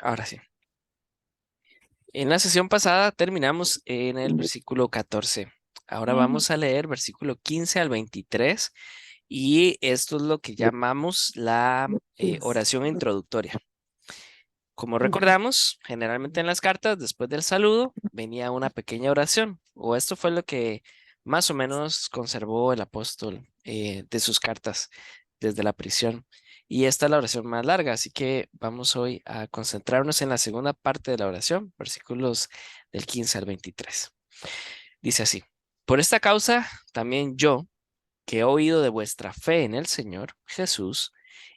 Ahora sí. En la sesión pasada terminamos en el versículo 14. Ahora vamos a leer versículo 15 al 23 y esto es lo que llamamos la oración introductoria. Como recordamos, generalmente en las cartas, después del saludo, venía una pequeña oración, o esto fue lo que más o menos conservó el apóstol de sus cartas desde la prisión. Y esta es la oración más larga, así que vamos hoy a concentrarnos en la segunda parte de la oración, versículos del 15 al 23. Dice así: por esta causa, también yo, que he oído de vuestra fe en el Señor Jesús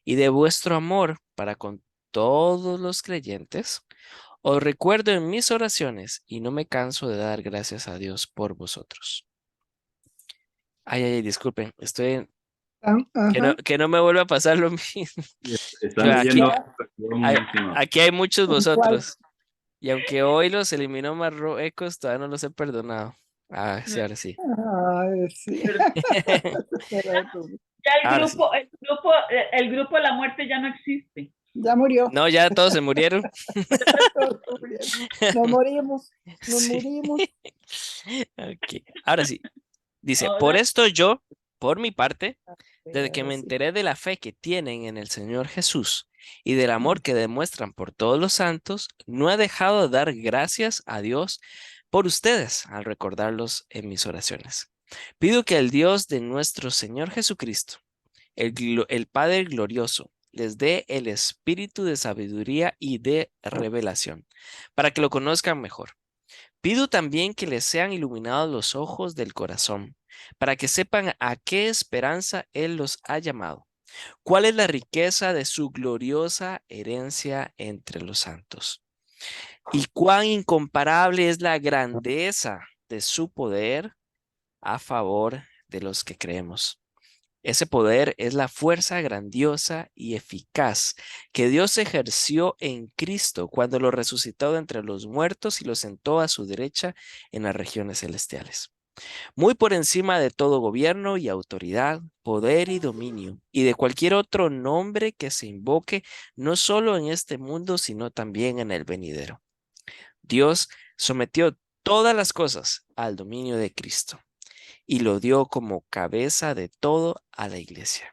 y de vuestro amor para con todos los creyentes, os recuerdo en mis oraciones y no me canso de dar gracias a Dios por vosotros. Ay, disculpen, Ajá. que no me vuelva a pasar lo mismo. Están Aquí, leyendo hay, última. aquí hay muchos ¿Cuál? vosotros. Y aunque hoy los eliminó Marruecos, todavía no los he perdonado. Ah, sí, ahora sí. Ay, sí. Ya Ahora sí. el grupo de la muerte ya no existe. Ya murió. No, ya todos se murieron. Todos murieron. Nos morimos. Nos Sí. morimos. Ok, ahora sí. Dice, por Ahora, esto yo, por mi parte, desde que Ahora me sí. enteré de la fe que tienen en el Señor Jesús y del amor que demuestran por todos los santos, no he dejado de dar gracias a Dios por ustedes al recordarlos en mis oraciones. Pido que el Dios de nuestro Señor Jesucristo, el Padre glorioso, les dé el espíritu de sabiduría y de revelación, para que lo conozcan mejor. Pido también que les sean iluminados los ojos del corazón, para que sepan a qué esperanza Él los ha llamado, cuál es la riqueza de su gloriosa herencia entre los santos, y cuán incomparable es la grandeza de su poder a favor de los que creemos. Ese poder es la fuerza grandiosa y eficaz que Dios ejerció en Cristo cuando lo resucitó de entre los muertos y lo sentó a su derecha en las regiones celestiales. Muy por encima de todo gobierno y autoridad, poder y dominio, y de cualquier otro nombre que se invoque, no solo en este mundo, sino también en el venidero. Dios sometió todas las cosas al dominio de Cristo y lo dio como cabeza de todo a la iglesia.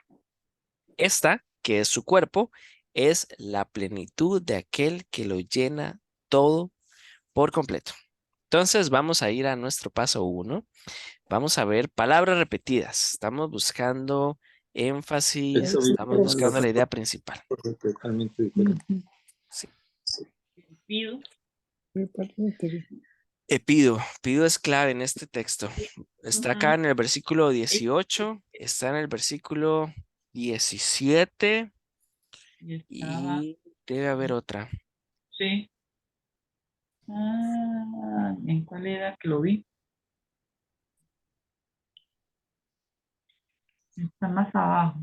Esta, que es su cuerpo, es la plenitud de aquel que lo llena todo por completo. Entonces vamos a ir a nuestro paso 1. Vamos a ver palabras repetidas. Estamos buscando énfasis, Eso estamos buscando la es idea principal. totalmente diferente. Sí. pido. Pido es clave en este texto. Está acá en el versículo 18, está en el versículo 17 y debe haber otra. Sí. ¿En cuál era que lo vi? Está más abajo.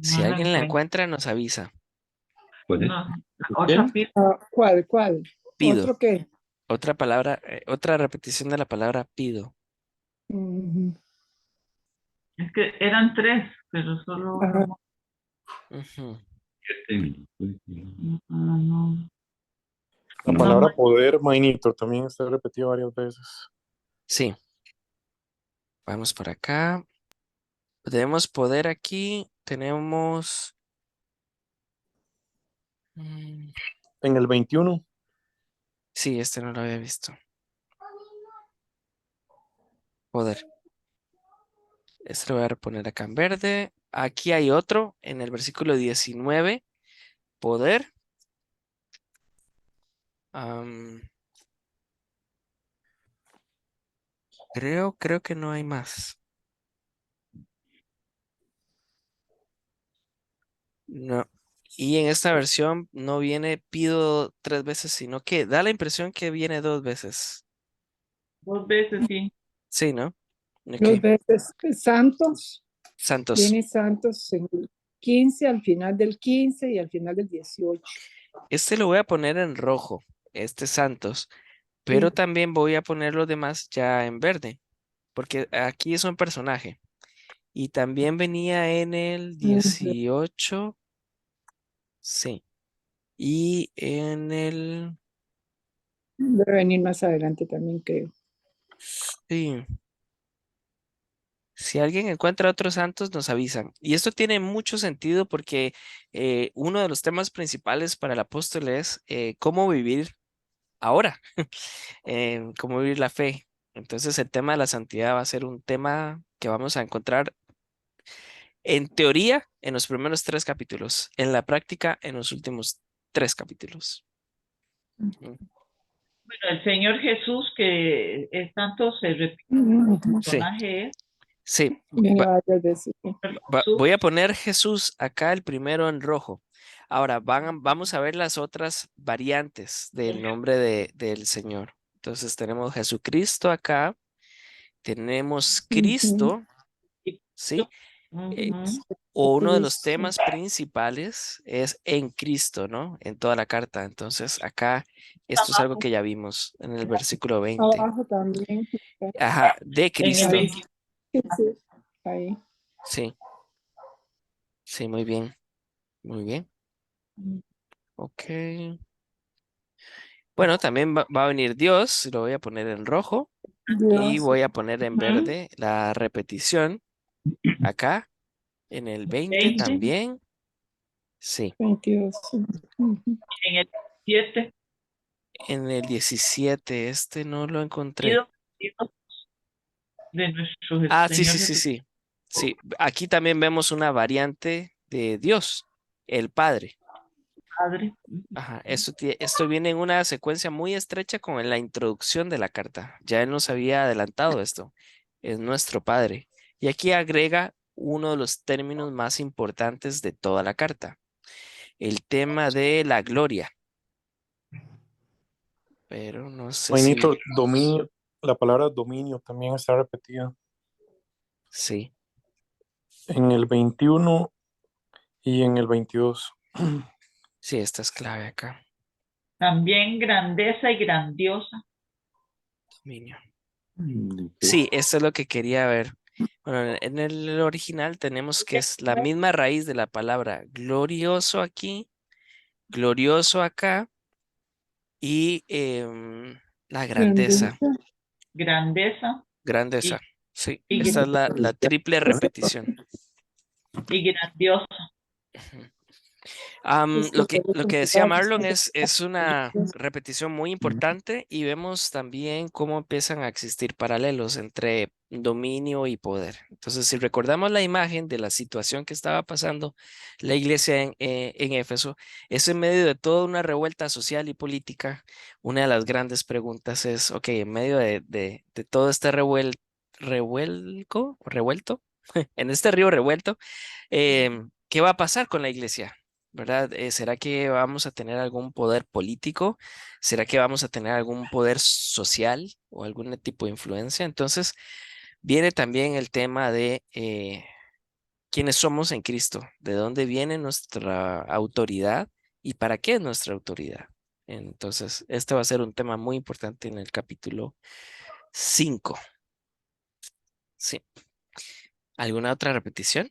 Si No la alguien la encuentro. encuentra, nos avisa. Pues, No. Otra pido. ¿Cuál? ¿Cuál? Pido. ¿Otro qué? Otra palabra, otra repetición de la palabra pido. Ujú. Es que eran 3, pero solo Ajá. Ujú. no. La No, palabra poder, Mainito, también está repetida varias veces. Sí, vamos por acá. Tenemos poder aquí. Tenemos... En el 21, sí, este no lo había visto. Poder. Este lo voy a poner acá en verde. Aquí hay otro en el versículo 19. Poder. Creo que no hay más. No. Y en esta versión no viene pido 3 veces, sino que da la impresión que viene 2 veces. 2 veces, sí. Sí, ¿no? Dos Ok. veces santos. Santos. Viene santos en el 15, al final del 15 y al final del 18. Este lo voy a poner en rojo, este Santos, pero Sí. también voy a poner los demás ya en verde, porque aquí es un personaje. Y también venía en el 18. Sí. Y en el... Debe venir más adelante también, creo. Sí. Si alguien encuentra otros santos, nos avisan. Y esto tiene mucho sentido porque uno de los temas principales para el apóstol es cómo vivir ahora, cómo vivir la fe. Entonces el tema de la santidad va a ser un tema que vamos a encontrar en teoría en los primeros 3 capítulos, en la práctica en los últimos 3 capítulos. Bueno, el Señor Jesús, que es tanto, se repite Ujú. el Sí, personaje, es sí. Viene varias veces. Sí. Jesús. Voy a poner Jesús acá el primero en rojo. Ahora vamos a ver las otras variantes del nombre del Señor. Entonces tenemos Jesucristo acá, tenemos Ujú. Cristo, ¿sí? Eh, Ujú. o uno de los Cristo. temas principales es en Cristo, ¿no? En toda la carta. Entonces acá esto es algo Abajo, que ya vimos en el versículo 20. Abajo también. Ajá, de en el Cristo. Ahí. 21. Sí, sí. Ahí. Sí, sí, muy bien, muy bien. Ok. Bueno, también va a venir Dios, lo voy a poner en rojo y Dios. voy a poner en Ujú. verde la repetición acá en el 20 20, también. Sí, 22. Ujú. en el 7, en el 17 este no lo encontré. de nuestro Ah, sí, Señor sí, sí, Jesucristo sí. Sí, aquí también vemos una variante de Dios, el Padre. Padre. Ajá, esto viene en una secuencia muy estrecha con la introducción de la carta. Ya él nos había adelantado esto. Es nuestro Padre. Y aquí agrega uno de los términos más importantes de toda la carta, el tema de la gloria. Pero no sé si... Juanito, dominio, la palabra dominio también está repetida Sí, en el 21 y en el 22. sí, esta es clave acá. También grandeza y grandiosa. Dominio. ¿De qué? Sí, esto es lo que quería ver. Bueno, en el original tenemos que es la misma raíz de la palabra glorioso aquí, glorioso acá y la grandeza, Grandeza. Grandeza grandeza. y, Sí, y, esta es la triple repetición. y grandiosa. Ujú. Es que Lo parece que que decía está- Marlon es una repetición muy importante y vemos también cómo empiezan a existir paralelos entre dominio y poder. Entonces, si recordamos la imagen de la situación que estaba pasando la iglesia en Éfeso, es en medio de toda una revuelta social y política. Una de las grandes preguntas es, ok, en medio de todo este revuelto, en este río revuelto, ¿qué va a pasar con la iglesia? ¿Verdad? ¿Será que vamos a tener algún poder político? ¿Será que vamos a tener algún poder social o algún tipo de influencia? Entonces, viene también el tema de quiénes somos en Cristo, de dónde viene nuestra autoridad y para qué es nuestra autoridad. Entonces, este va a ser un tema muy importante en el capítulo 5. Sí. ¿Alguna otra repetición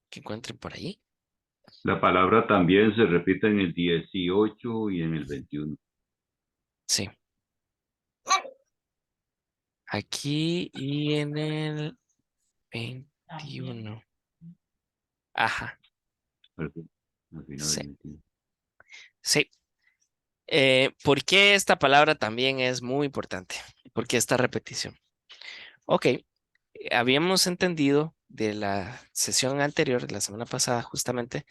que encuentren por ahí? La palabra también se repite en el 18 y en el 21. Sí. Aquí y en el También. 21. Ajá, Perfecto. Al final sí, del 21. sí. ¿Por qué esta palabra también es muy importante? ¿Por qué esta repetición? Ok, habíamos entendido de la sesión anterior, de la semana pasada justamente,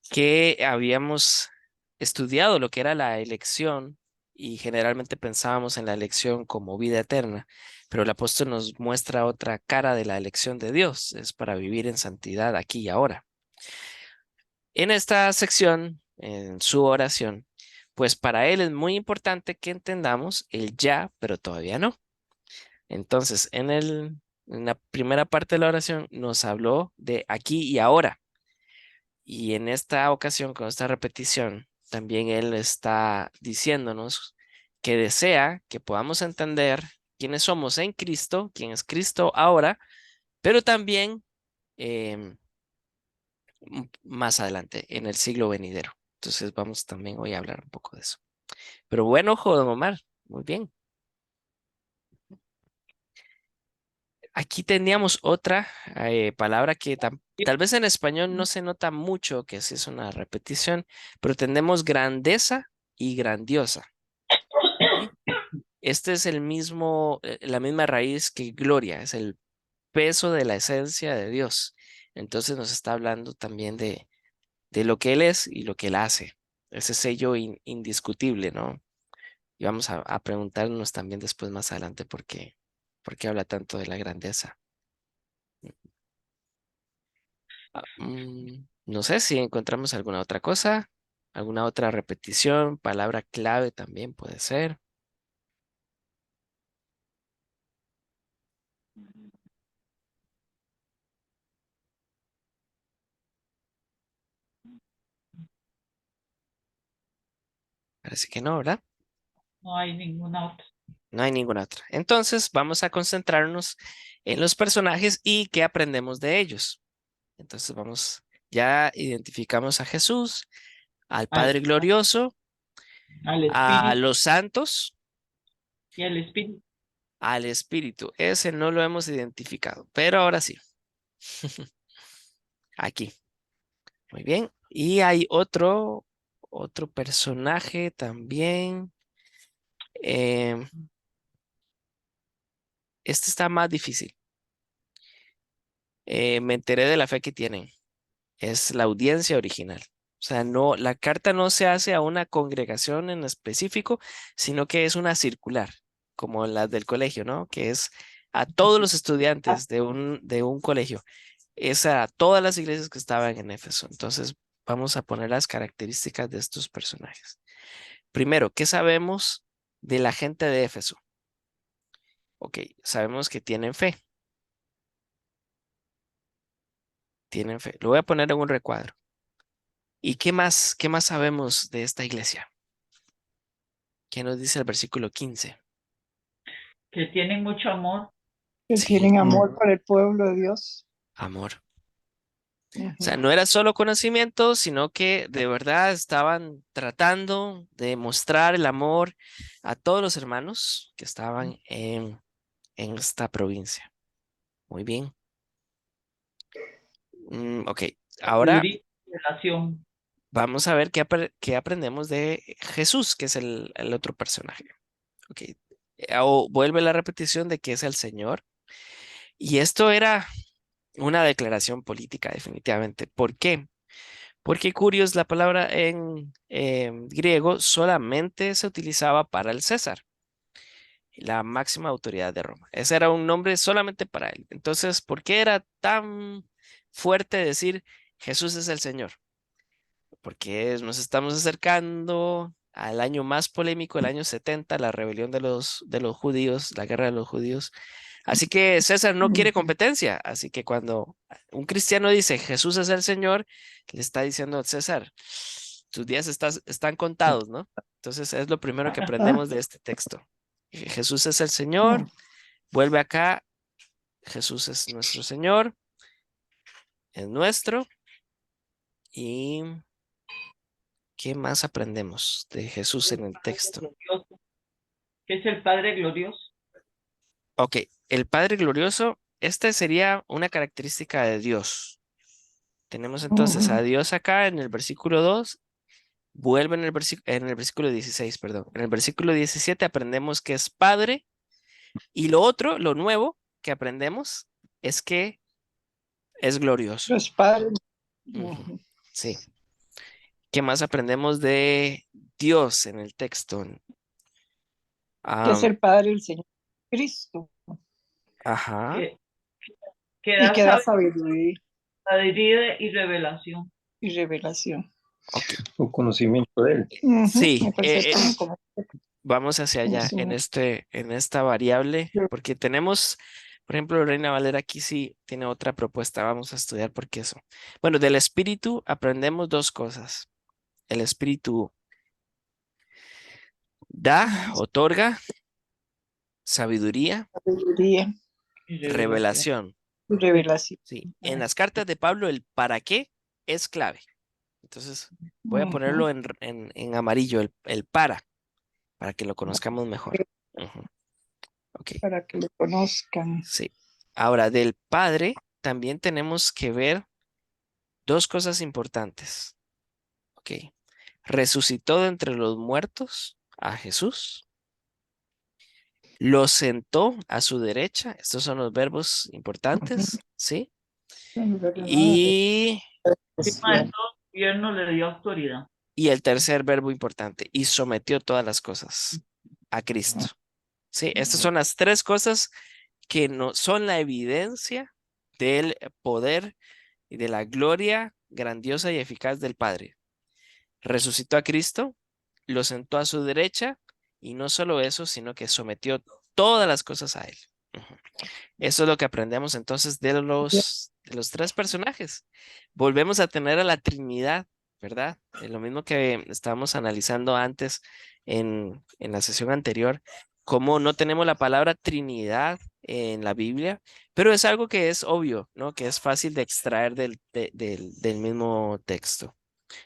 que habíamos estudiado lo que era la elección y generalmente pensábamos en la elección como vida eterna, pero el apóstol nos muestra otra cara de la elección de Dios, es para vivir en santidad aquí y ahora. En esta sección, en su oración, pues para él es muy importante que entendamos el ya, pero todavía no. Entonces, en la primera parte de la oración nos habló de aquí y ahora. Y en esta ocasión, con esta repetición, también él está diciéndonos que desea que podamos entender quiénes somos en Cristo, quién es Cristo ahora, pero también más adelante, en el siglo venidero. Entonces vamos también hoy a hablar un poco de eso. Pero buen ojo, don Omar. Muy bien. Aquí teníamos otra palabra que tal vez en español no se nota mucho, que sí es una repetición, pero tenemos grandeza y grandiosa. ¿Sí? Este es la misma raíz que gloria, es el peso de la esencia de Dios. Entonces nos está hablando también de lo que Él es y lo que Él hace. Ese sello indiscutible, ¿no? Y vamos a preguntarnos también después más adelante por qué habla tanto de la grandeza. No sé si encontramos alguna otra cosa, alguna otra repetición, palabra clave también puede ser. Parece que no, ¿verdad? No hay ninguna otra. No hay ninguna otra. Entonces vamos a concentrarnos en los personajes y qué aprendemos de ellos. Entonces ya identificamos a Jesús, al Al, Padre Glorioso, al a Espíritu los santos, y al Espíritu. al Espíritu. Ese no lo hemos identificado, pero ahora sí. Aquí. Muy bien. Y hay otro personaje también. Em, este está más difícil. Me enteré de la fe que tienen. Es la audiencia original. O sea, no, la carta no se hace a una congregación en específico, sino que es una circular, como la del colegio, ¿no? Que es a todos los estudiantes de un colegio. Es a todas las iglesias que estaban en Éfeso. Entonces, vamos a poner las características de estos personajes. Primero, ¿qué sabemos de la gente de Éfeso? Ok, sabemos que tienen fe. Tienen fe. Lo voy a poner en un recuadro. ¿Y qué más sabemos de esta iglesia? ¿Qué nos dice el versículo 15? Que tienen mucho amor. Que Sí, tienen amor por el pueblo de Dios. amor. O Ujú. sea, no era solo conocimiento, sino que de verdad estaban tratando de mostrar el amor a todos los hermanos que estaban en esta provincia. Muy bien. Ok, ahora Sabiduría y relación. vamos a ver qué aprendemos de Jesús, que es el otro personaje. Ok, vuelve la repetición de que es el Señor. Y esto era una declaración política, definitivamente. ¿Por qué? Porque curios, la palabra en griego solamente se utilizaba para el César, la máxima autoridad de Roma. Ese era un nombre solamente para él. Entonces, ¿por qué era tan fuerte decir Jesús es el Señor? Porque nos estamos acercando al año más polémico, el año 70, la rebelión de los judíos, la guerra de los judíos. Así que César no quiere competencia. Así que cuando un cristiano dice Jesús es el Señor, le está diciendo César, tus días están contados, ¿no? Entonces es lo primero que aprendemos de este texto. Jesús es el Señor, vuelve acá, Jesús es nuestro Señor, es nuestro. ¿Y qué más aprendemos de Jesús en el texto? Glorioso. Que es el Padre glorioso. Ok, el Padre Glorioso, esta sería una característica de Dios. Tenemos entonces a Dios acá en el versículo 2, vuelve en el versículo 16, perdón. En el versículo 17 aprendemos que es Padre y lo otro, lo nuevo que aprendemos es que es glorioso. Los padres. Ujú, Ujú. sí. ¿Qué más aprendemos de Dios en el texto? Que es Am, el Padre del Señor Cristo. ajá. Que, que Y da que da sabiduría sabiduría y revelación. y revelación. Ok. O conocimiento de él. Sí, Me parece también como vamos hacia allá en conocimiento. en esta variable, porque tenemos, por ejemplo, Reina Valera aquí sí tiene otra propuesta. Vamos a estudiar por qué eso. Bueno, del espíritu aprendemos dos cosas. El espíritu otorga sabiduría, Sabiduría. Y revelación. revelación. Revelación. Sí, en las cartas de Pablo el para qué es clave. Entonces voy a Ujú. ponerlo en amarillo, el para que lo conozcamos mejor. Ujú. Ok, Para que lo conozcan. sí. Ahora, del Padre también tenemos que ver dos cosas importantes. Ok. Resucitó de entre los muertos a Jesús. Lo sentó a su derecha. Estos son los verbos importantes, ¿sí? Y, Encima de todo, el gobierno le dio autoridad. y el tercer verbo importante, y sometió todas las cosas a Cristo. Sí, estas son las tres cosas que no son la evidencia del poder y de la gloria grandiosa y eficaz del Padre. Resucitó a Cristo, lo sentó a su derecha y no solo eso, sino que sometió todas las cosas a él. Ujú. Eso es lo que aprendemos entonces de los tres personajes. Volvemos a tener a la Trinidad, ¿verdad? Lo mismo que estábamos analizando antes en la sesión anterior, cómo no tenemos la palabra Trinidad en la Biblia, pero es algo que es obvio, ¿no? Que es fácil de extraer del mismo texto.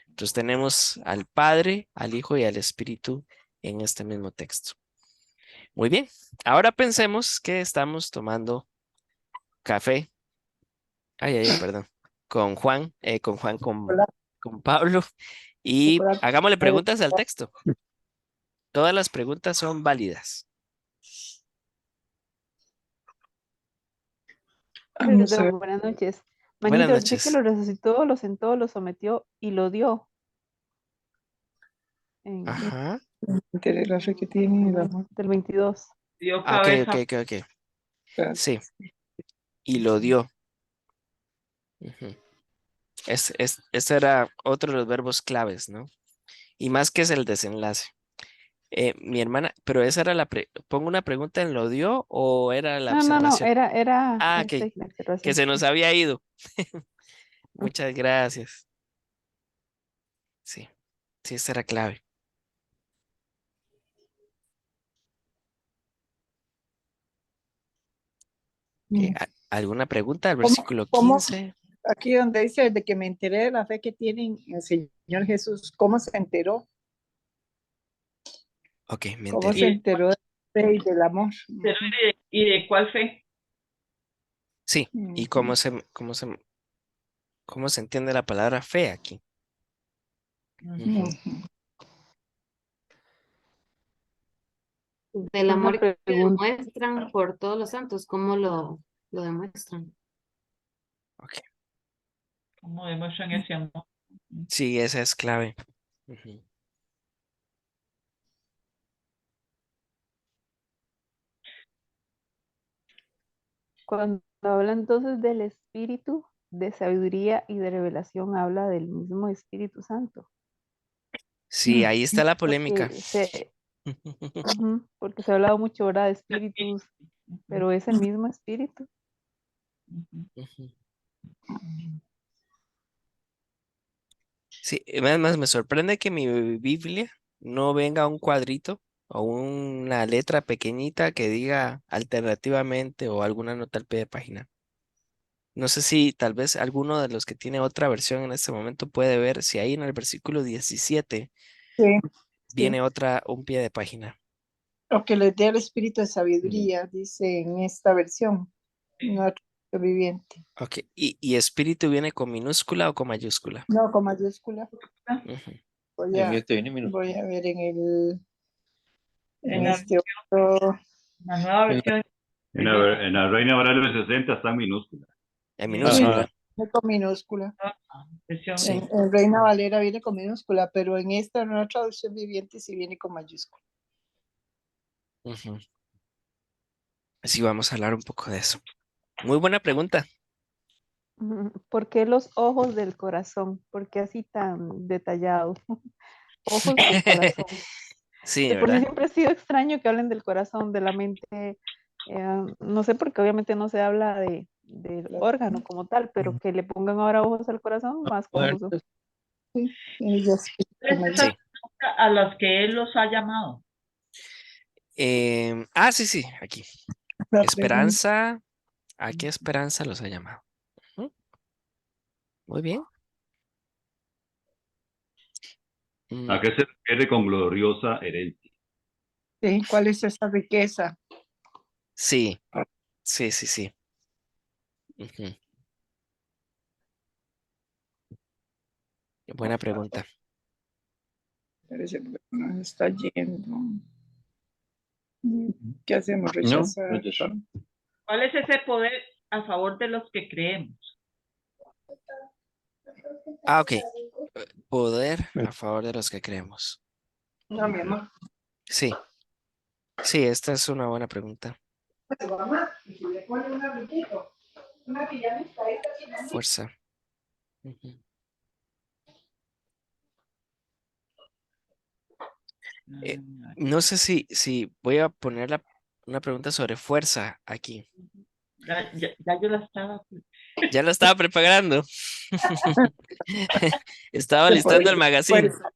Entonces tenemos al Padre, al Hijo y al Espíritu en este mismo texto. Muy bien, ahora pensemos que estamos tomando café, perdón, Hola, con Pablo y hola. hagámosle preguntas al texto. Todas las preguntas son válidas. Vamos a ver. Perdón, buenas noches. Buenas Manito, dice que noches. lo resucitó, lo sentó, lo sometió y lo dio. En Ajá. Entre la fe que tiene y el amor. del 22. Dio Ah, ok, ok, cabeza. ok, ok. Claro. Sí, y lo dio. Ujú. Este era otro de los verbos claves, ¿no? Y más que es el desenlace. Mi hermana, pero esa era pongo una pregunta en lo dio o era la No, observación. Ah, ok, sí, la que observación. se nos había ido. Muchas gracias. Sí, sí, esta era clave. ¿Alguna pregunta al versículo ¿Cómo? 15? Aquí donde dice, de que me enteré de la fe que tiene en el Señor Jesús, ¿cómo se enteró? Ok, me ¿Cómo enteré. se enteró de la fe y del amor? Pero ¿y de cuál fe? Sí, ¿y cómo se entiende la palabra fe aquí? Ujú. Ujú. Del Una amor que pregunta. demuestran por todos los santos, ¿cómo lo demuestran? Ok, ¿Cómo demuestran ese amor? sí, esa es clave. Ujú. Cuando habla entonces del espíritu de sabiduría y de revelación, habla del mismo Espíritu Santo. Sí, ahí está la polémica. Porque se ha hablado mucho ahora de espíritus, pero es el mismo espíritu. Ujú. Sí, además me sorprende que mi Biblia no venga un cuadrito o una letra pequeñita que diga alternativamente o alguna nota al pie de página. No sé si tal vez alguno de los que tiene otra versión en este momento puede ver si ahí en el versículo 17 Sí, viene sí. un pie de página. Lo que les dé el espíritu de sabiduría, dice en esta versión, no viviente. Ok, ¿y espíritu viene con minúscula o con mayúscula? No, con mayúscula. Ujú. Voy a ver en En la, este otro. la nueva versión. En la Reina Valera 60 está en minúscula. En Sí, minúscula. Viene con minúscula. versión Sí. En Reina Valera viene con minúscula, pero en esta nueva traducción viviente sí viene con mayúscula. Ujú. Sí, vamos a hablar un poco de eso. Muy buena pregunta. ¿Por qué los ojos del corazón? ¿Por qué así tan detallado? Ojos del corazón. Sí, De por sí ¿verdad? siempre ha sido extraño que hablen del corazón, de la mente. No sé, porque obviamente no se habla del órgano como tal, pero que le pongan ahora ojos al corazón, más confuso. Sí, ella sí, ¿Cuál es esa Sí. pregunta a las que él los ha llamado? Sí, aquí. la pregunta. Esperanza, ¿A qué esperanza los ha llamado? Ujú. Muy bien. ¿A qué se refiere con gloriosa herencia? Sí, ¿cuál es esa riqueza? Sí, sí. Ujú. Buena pregunta. Parece que nos está yendo. ¿Qué hacemos? No, Rechazar. rechazar. ¿Cuál es ese poder a favor de los que creemos? Ok. Poder a favor de los que creemos. No, mi amor. Sí, esta es una buena pregunta. Mamá, y si le pone un abriguito, una pijamita, esta pijamita. Fuerza. Ujú. Eh, no sé si voy a poner una pregunta sobre fuerza aquí. Ya yo la estaba. Ya la estaba preparando. Estaba De listando el poder, magazine. fuerza.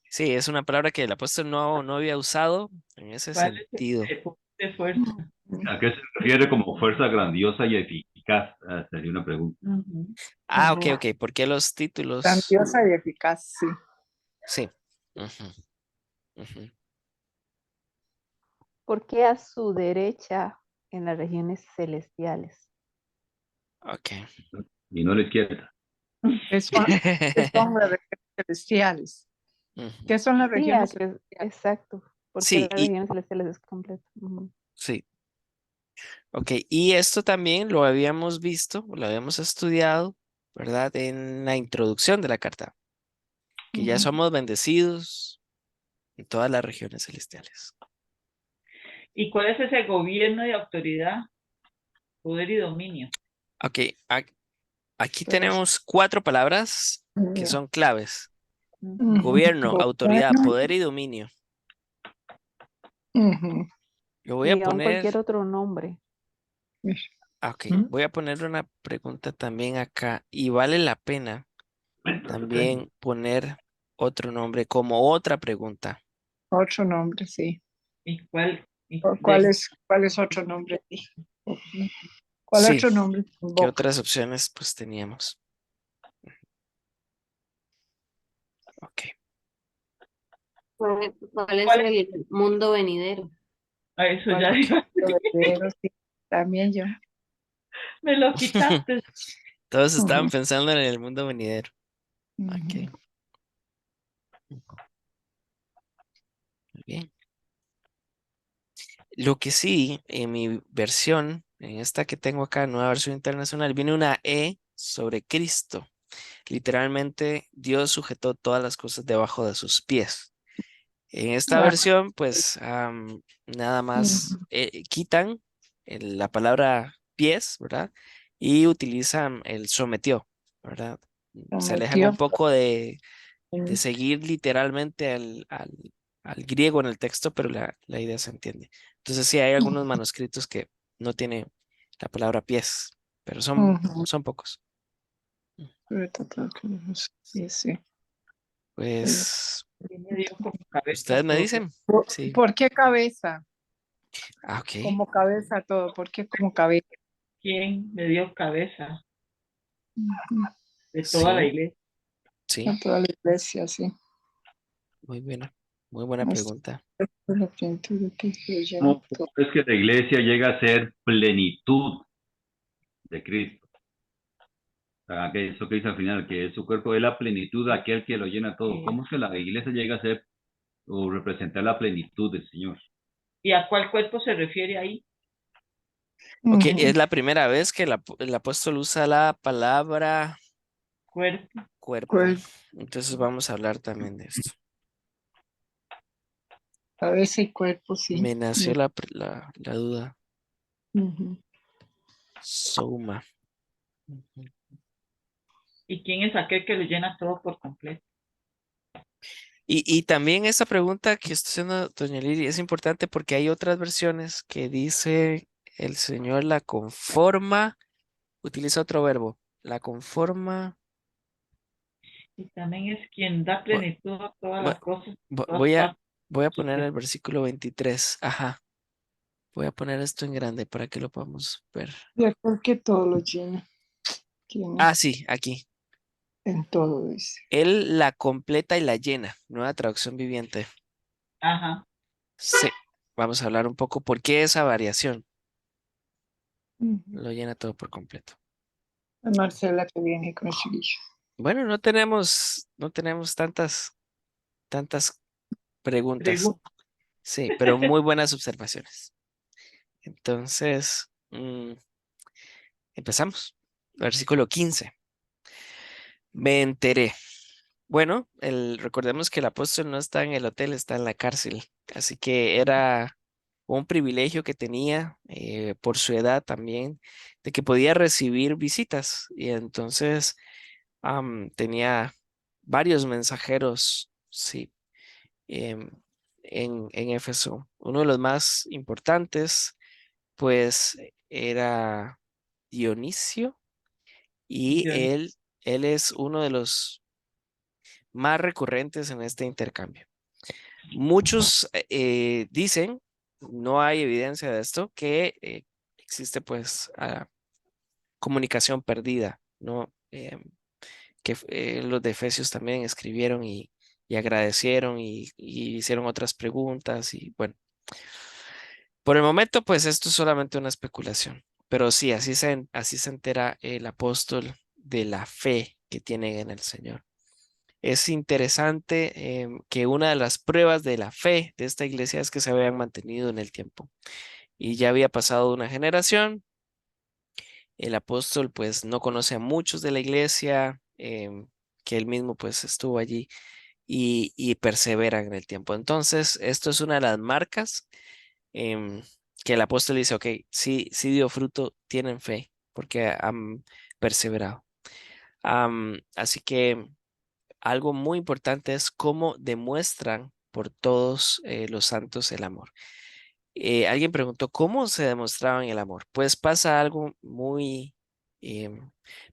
Sí, es una palabra que el apóstol no había usado en ese ¿Cuál es sentido. el poder de fuerza? ¿A qué se refiere como fuerza grandiosa y eficaz? Sería una pregunta. Ah, ok. ¿Por qué los títulos? Grandiosa y eficaz, sí. Sí. Ujú, ujú. ¿Por qué a su derecha en las regiones celestiales? Ok. Y no a la izquierda. ¿Qué son, qué son las regiones celestiales? Ujú. ¿Qué son las Sí, regiones exacto. Porque Sí, las regiones celestiales es completo. Ujú. sí. Ok, y esto también lo habíamos visto, lo habíamos estudiado, ¿verdad? En la introducción de la carta, que ya Ujú. somos bendecidos en todas las regiones celestiales. ¿Y cuál es ese gobierno de autoridad, poder y dominio? Ok, aquí Pues, tenemos 4 palabras que son claves. ujú. Gobierno, autoridad, Gobierno. poder y dominio. Ujú. Yo voy a Y aún poner, cualquier otro nombre. ok, voy a poner una pregunta también acá y vale la pena también poner otro nombre como otra pregunta. Otro nombre, sí. ¿Y cuál? ¿Cuál es otro nombre? ¿Cuál Sí, otro nombre ¿qué invoca? otras opciones pues teníamos? Ok. ¿Cuál es ¿Cuál es? el mundo venidero? A eso ¿Cuál ya es digo, otro heredero? Sí, también yo. me lo quitaste. Todos estaban Ujú, pensando en el mundo venidero. ujú. Ok, muy bien. Lo que sí, en mi versión, en esta que tengo acá, nueva versión internacional, viene una E sobre Cristo. Literalmente, Dios sujetó todas las cosas debajo de sus pies. En esta Ah, versión, pues nada más ujú. quitan la palabra pies, ¿verdad? Y utilizan el sometió, ¿verdad? Se alejan Sometió. un poco de seguir literalmente al griego en el texto, pero la idea se entiende. Entonces sí, hay algunos manuscritos que no tienen la palabra pies, pero Ujú. son pocos. Sí, sí. Pues, Y me dio como cabeza ustedes me todo. dicen, ¿Por, sí. por qué cabeza? Ah, ok, Como cabeza todo. ¿Por qué como cabeza? ¿Quién me dio cabeza Ujú. de toda la sí, iglesia? sí, A toda la iglesia, sí. muy muy buena Hasta pregunta. la plenitud de Cristo llena ¿Cómo todo. es que la iglesia llega a ser plenitud de Cristo? Que eso que dice al final, que su cuerpo es la plenitud de aquel que lo llena todo. ¿Cómo es que la iglesia llega a ser o representar la plenitud del Señor? ¿Y a cuál cuerpo se refiere ahí? Ok, Ujú. es la primera vez que el apóstol usa la palabra Cuerpo. cuerpo. Pues, Entonces vamos a hablar también de esto. cabeza y cuerpo, sí. Me nació la duda. Ujú. Soma. Ujú. ¿Y quién es aquel que lo llena todo por completo? Y también esa pregunta que estoy haciendo, doña Lili, es importante porque hay otras versiones que dice el Señor la conforma, utiliza otro verbo, la conforma. Y también es quien da Vo- plenitud a todas vo- las cosas, en vo- todas Voy a, partes. Voy a poner el versículo 23. Ajá. Voy a poner esto en grande para que lo podamos ver. De acuerdo que todo lo llena. Tiene Ah, sí, aquí. en todo, dice. Él la completa y la llena. Nueva traducción viviente. Ajá. Sí. Vamos a hablar un poco por qué esa variación. Ujú. Lo llena todo por completo. A Marcela que viene con chiquillo. Bueno, no tenemos tantas preguntas. Sí, pero muy buenas observaciones. Entonces, empezamos. Versículo 15. Me enteré. Bueno, recordemos que el apóstol no está en el hotel, está en la cárcel. Así que era un privilegio que tenía por su edad también, de que podía recibir visitas. Y entonces tenía varios mensajeros, sí, em, en Éfeso. Uno de los más importantes, pues, era Dionisio, y Yo- él es uno de los más recurrentes en este intercambio. Muchos dicen, no hay evidencia de esto, que existe pues comunicación perdida, ¿no? Que los de Efesios también escribieron y agradecieron y hicieron otras preguntas y bueno, por el momento pues esto es solamente una especulación, pero sí, así se entera el apóstol de la fe que tienen en el Señor. Es interesante que una de las pruebas de la fe de esta iglesia es que se habían mantenido en el tiempo y ya había pasado una generación. El apóstol pues no conoce a muchos de la iglesia, que él mismo pues estuvo allí y persevera en el tiempo. Entonces, esto es una de las marcas em, que el apóstol dice, ok, sí, sí dio fruto, tienen fe porque han perseverado. Así que algo muy importante es cómo demuestran por todos los santos el amor. Alguien preguntó, ¿cómo se demostraban el amor? Pues pasa algo muy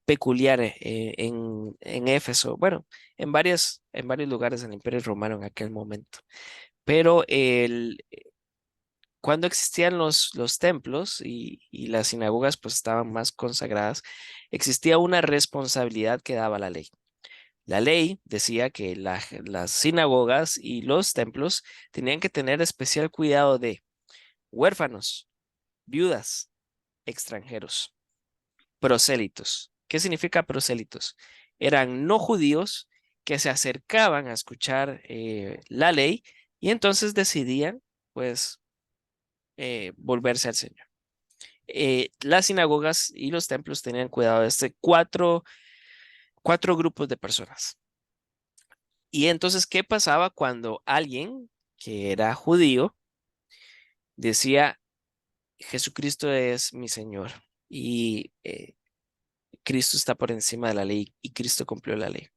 peculiar en Éfeso, bueno, en varios lugares del Imperio Romano en aquel momento. Pero cuando existían los templos y las sinagogas pues estaban más consagradas, existía una responsabilidad que daba la ley. La ley decía que las sinagogas y los templos tenían que tener especial cuidado de huérfanos, viudas, extranjeros, prosélitos. ¿Qué significa prosélitos? Eran no judíos que se acercaban a escuchar la ley y entonces decidían, pues, volverse al Señor. Las sinagogas y los templos tenían cuidado de cuatro grupos de personas. Y entonces, ¿qué pasaba cuando alguien que era judío decía, Jesucristo es mi Señor y Cristo está por encima de la ley y Cristo cumplió la ley?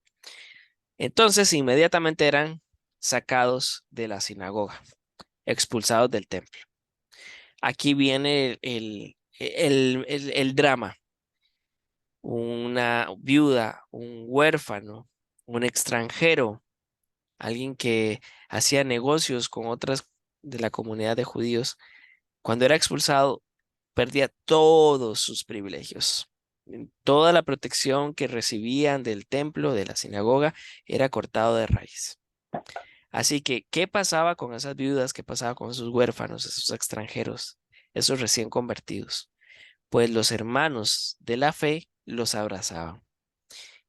Entonces, inmediatamente eran sacados de la sinagoga, expulsados del templo. Aquí viene el drama. Una viuda, un huérfano, un extranjero, alguien que hacía negocios con otras de la comunidad de judíos, cuando era expulsado, perdía todos sus privilegios. Toda la protección que recibían del templo, de la sinagoga, era cortado de raíz. Así que, ¿qué pasaba con esas viudas? ¿Qué pasaba con esos huérfanos, esos extranjeros, esos recién convertidos? Pues los hermanos de la fe los abrazaban.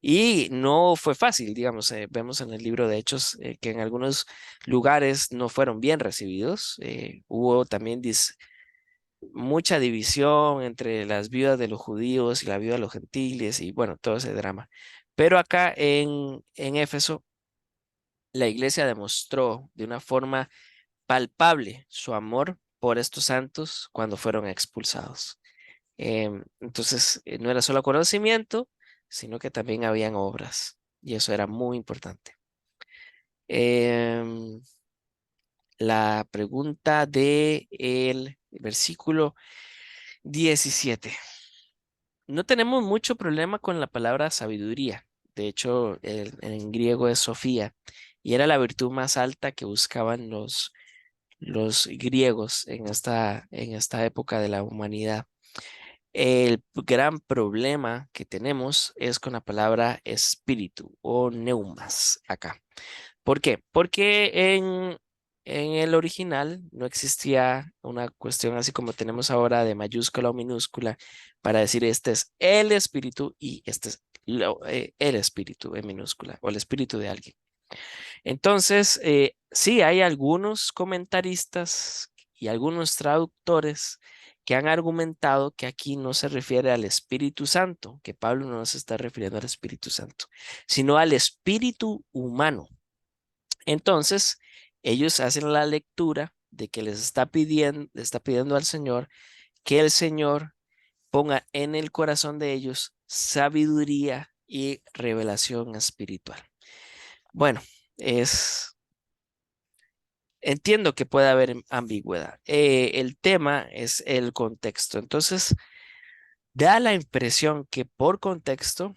Y no fue fácil, digamos, vemos en el libro de Hechos que en algunos lugares no fueron bien recibidos. Hubo también mucha división entre las viudas de los judíos y la viuda de los gentiles y bueno, todo ese drama. Pero acá en Éfeso, la iglesia demostró de una forma palpable su amor por estos santos cuando fueron expulsados. Entonces, no era solo conocimiento, sino que también habían obras y eso era muy importante. Em, la pregunta de el versículo 17. No tenemos mucho problema con la palabra sabiduría. De hecho, en griego es Sofía y era la virtud más alta que buscaban los griegos en esta época de la humanidad. El gran problema que tenemos es con la palabra espíritu o neumas acá. ¿Por qué? Porque en el original no existía una cuestión así como tenemos ahora de mayúscula o minúscula para decir este es el espíritu y este es el espíritu en minúscula o el espíritu de alguien. Entonces, sí hay algunos comentaristas y algunos traductores que han argumentado que aquí no se refiere al Espíritu Santo, que Pablo no se está refiriendo al Espíritu Santo, sino al espíritu humano. Entonces, ellos hacen la lectura de que le está pidiendo al Señor que el Señor ponga en el corazón de ellos sabiduría y revelación espiritual. Bueno, entiendo que puede haber ambigüedad. El tema es el contexto. Entonces, da la impresión que por contexto,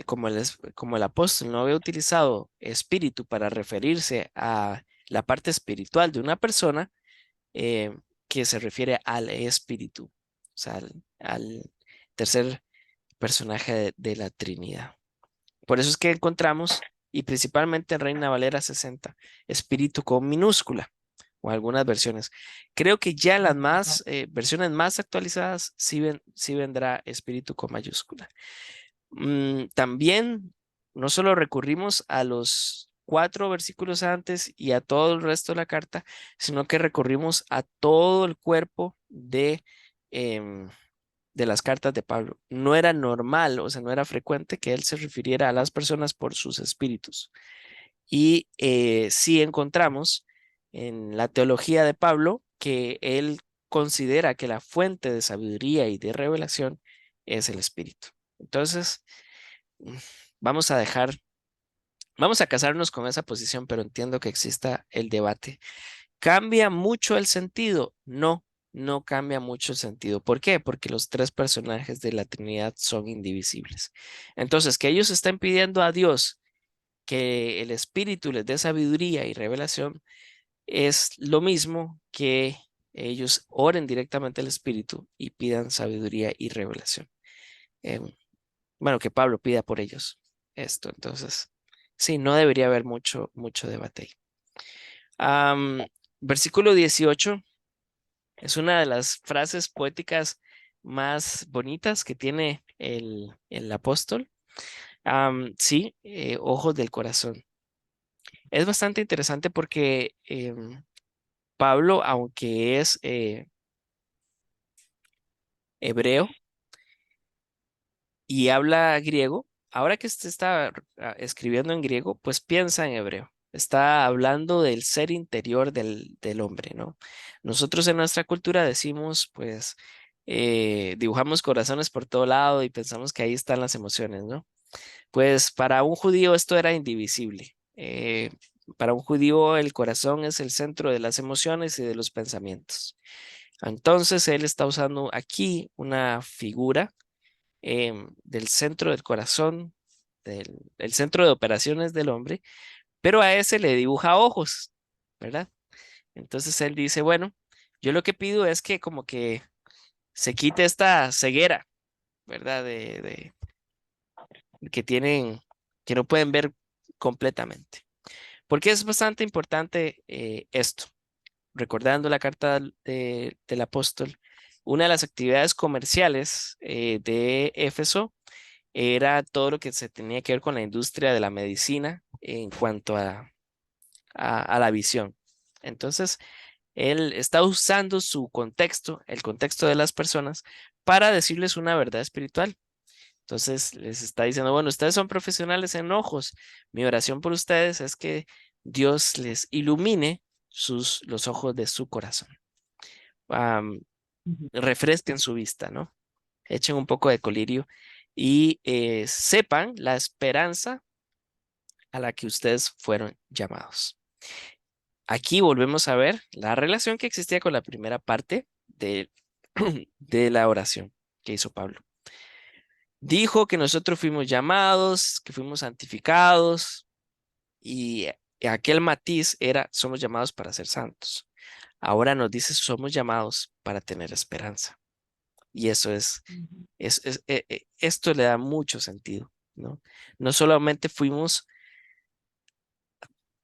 como el apóstol no había utilizado espíritu para referirse a la parte espiritual de una persona, eh, que se refiere al espíritu, o sea, al tercer personaje de la Trinidad. Por eso es que encontramos, y principalmente en Reina Valera 60, espíritu con minúscula o algunas versiones. Creo que ya en las versiones más actualizadas sí vendrá espíritu con mayúscula. También no solo recurrimos a los 4 versículos antes y a todo el resto de la carta, sino que recurrimos a todo el cuerpo de las cartas de Pablo. No era normal, o sea, no era frecuente que él se refiriera a las personas por sus espíritus. Y sí encontramos en la teología de Pablo que él considera que la fuente de sabiduría y de revelación es el espíritu. Entonces, vamos a casarnos con esa posición, pero entiendo que exista el debate. ¿Cambia mucho el sentido? No, no cambia mucho el sentido. ¿Por qué? Porque los 3 personajes de la Trinidad son indivisibles. Entonces, que ellos estén pidiendo a Dios que el Espíritu les dé sabiduría y revelación es lo mismo que ellos oren directamente al Espíritu y pidan sabiduría y revelación. Bueno, que Pablo pida por ellos esto. Entonces, sí, no debería haber mucho debate ahí. Versículo 18 es una de las frases poéticas más bonitas que tiene el apóstol. Sí, ojos del corazón. Es bastante interesante porque Pablo, aunque es hebreo y habla griego, ahora que usted está escribiendo en griego, pues piensa en hebreo. Está hablando del ser interior del hombre, ¿no? Nosotros en nuestra cultura decimos, pues, dibujamos corazones por todo lado y pensamos que ahí están las emociones, ¿no? Pues para un judío esto era indivisible. Para un judío el corazón es el centro de las emociones y de los pensamientos. Entonces él está usando aquí una figura del centro del corazón, el centro de operaciones del hombre, pero a ese le dibuja ojos, ¿verdad? Entonces él dice, bueno, yo lo que pido es que como que se quite esta ceguera, ¿verdad? Que tienen, que no pueden ver completamente. Porque es bastante importante esto. Recordando la carta del apóstol, una de las actividades comerciales de Éfeso era todo lo que se tenía que ver con la industria de la medicina en cuanto a la visión. Entonces, él está usando su contexto, el contexto de las personas, para decirles una verdad espiritual. Entonces les está diciendo, bueno, ustedes son profesionales en ojos. Mi oración por ustedes es que Dios les ilumine los ojos de su corazón. Refresquen su vista, ¿no? Echen un poco de colirio y sepan la esperanza a la que ustedes fueron llamados. Aquí volvemos a ver la relación que existía con la primera parte de la oración que hizo Pablo. Dijo que nosotros fuimos llamados, que fuimos santificados y Aquel matiz era, somos llamados para ser santos. Ahora nos dice, somos llamados para tener esperanza. Y eso esto le da mucho sentido, ¿no? No solamente fuimos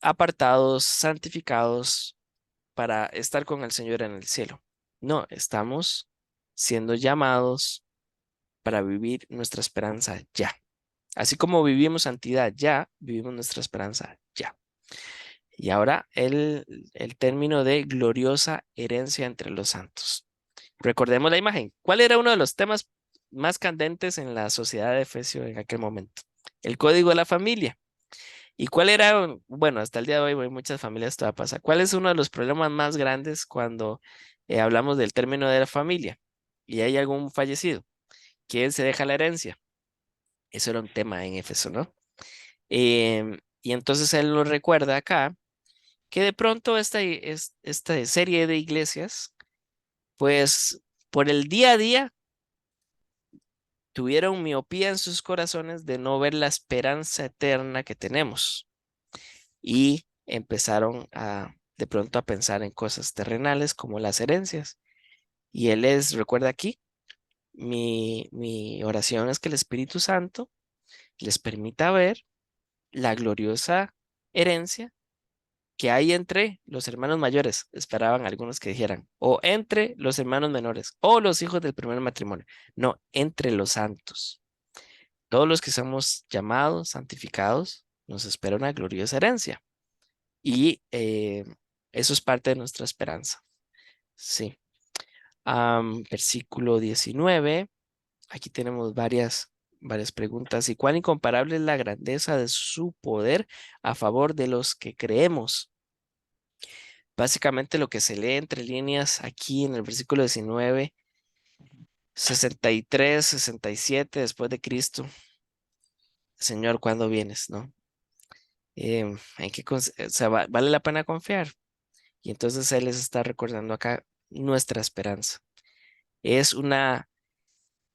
apartados, santificados para estar con el Señor en el cielo. No, estamos siendo llamados para vivir nuestra esperanza ya. Así como vivimos santidad ya, vivimos nuestra esperanza ya. Y ahora el término de gloriosa herencia entre los santos. Recordemos la imagen. ¿Cuál era uno de los temas más candentes en la sociedad de Efesio en aquel momento? El código de la familia. ¿Y cuál era, bueno, hasta el día de hoy, en muchas familias todavía pasa, cuál es uno de los problemas más grandes cuando hablamos del término de la familia y hay algún fallecido? ¿Quién se deja la herencia? Eso era un tema en Éfeso, ¿no? Y entonces él nos recuerda acá que de pronto esta serie de iglesias, pues por el día a día, tuvieron miopía en sus corazones de no ver la esperanza eterna que tenemos y empezaron de pronto a pensar en cosas terrenales como las herencias. Y él les recuerda aquí, mi oración es que el Espíritu Santo les permita ver la gloriosa herencia que hay entre los hermanos mayores, esperaban algunos que dijeran, o entre los hermanos menores, o los hijos del primer matrimonio. No, entre los santos. Todos los que somos llamados, santificados, nos espera una gloriosa herencia. Y eso es parte de nuestra esperanza. Sí. Versículo 19. Aquí tenemos varias preguntas. ¿Y cuán incomparable es la grandeza de su poder a favor de los que creemos? Básicamente lo que se lee entre líneas aquí en el versículo 19, 63, 67 después de Cristo. Señor, ¿cuándo vienes? ¿No? O sea, vale la pena confiar. Y entonces Él les está recordando acá nuestra esperanza. Es una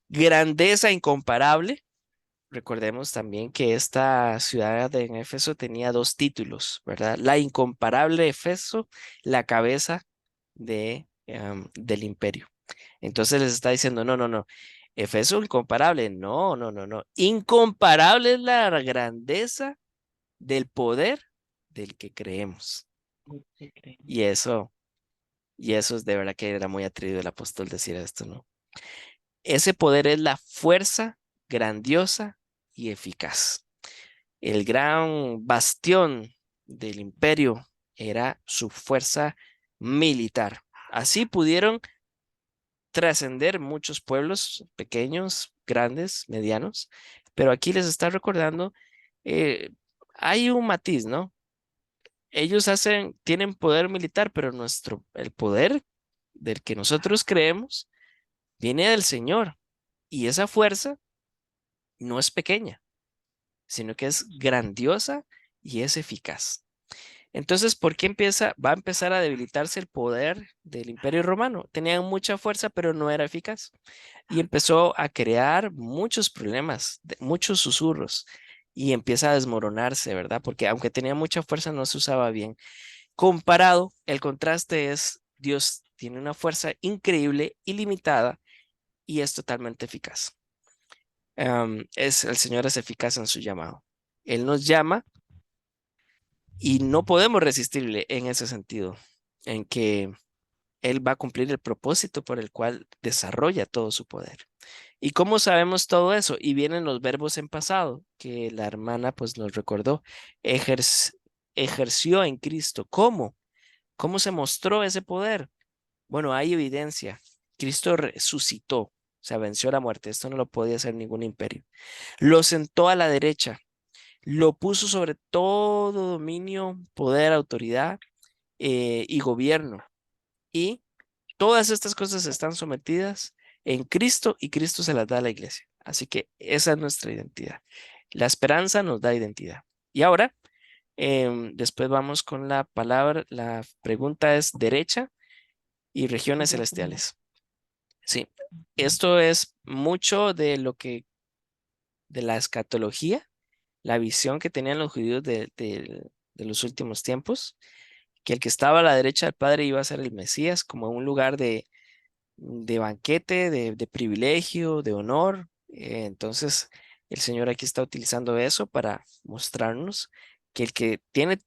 grandeza incomparable. Recordemos también que esta ciudad de Éfeso tenía dos títulos, ¿verdad? La incomparable Éfeso, la cabeza del imperio. Entonces les está diciendo, no, no, no. Éfeso incomparable. No, no, no, no. Incomparable es la grandeza del poder del que creemos. Y eso es de verdad que era muy atrevido el apóstol decir esto, ¿no? Ese poder es la fuerza grandiosa y eficaz. El gran bastión del imperio era su fuerza militar. Así pudieron trascender muchos pueblos pequeños, grandes, medianos, pero aquí les está recordando, hay un matiz, ¿no? Ellos tienen poder militar, pero el poder del que nosotros creemos viene del Señor. Y esa fuerza no es pequeña, sino que es grandiosa y es eficaz. Entonces, ¿por qué va a empezar a debilitarse el poder del Imperio Romano? Tenían mucha fuerza, pero no era eficaz. Y empezó a crear muchos problemas, muchos susurros, y empieza a desmoronarse, ¿verdad? Porque aunque tenía mucha fuerza, no se usaba bien. Comparado, el contraste es, Dios tiene una fuerza increíble, ilimitada, y es totalmente eficaz. El Señor es eficaz en su llamado. Él nos llama y no podemos resistirle en ese sentido, en que Él va a cumplir el propósito por el cual desarrolla todo su poder. ¿Y cómo sabemos todo eso? Y vienen los verbos en pasado, que la hermana pues nos recordó. Ejerció en Cristo. ¿Cómo? ¿Cómo se mostró ese poder? Bueno, hay evidencia. Cristo resucitó, o sea, venció la muerte. Esto no lo podía hacer ningún imperio. Lo sentó a la derecha, lo puso sobre todo dominio, poder, autoridad y gobierno. Y todas estas cosas están sometidas en Cristo y Cristo se las da a la iglesia. Así que esa es nuestra identidad. La esperanza nos da identidad. Y ahora, después vamos con la palabra, la pregunta es derecha y regiones celestiales. Sí, esto es mucho de la escatología, la visión que tenían los judíos del de los últimos tiempos, que el que estaba a la derecha del Padre iba a ser el Mesías, como un lugar de banquete, de privilegio, de honor. Entonces, el Señor aquí está utilizando eso para mostrarnos que el que tiene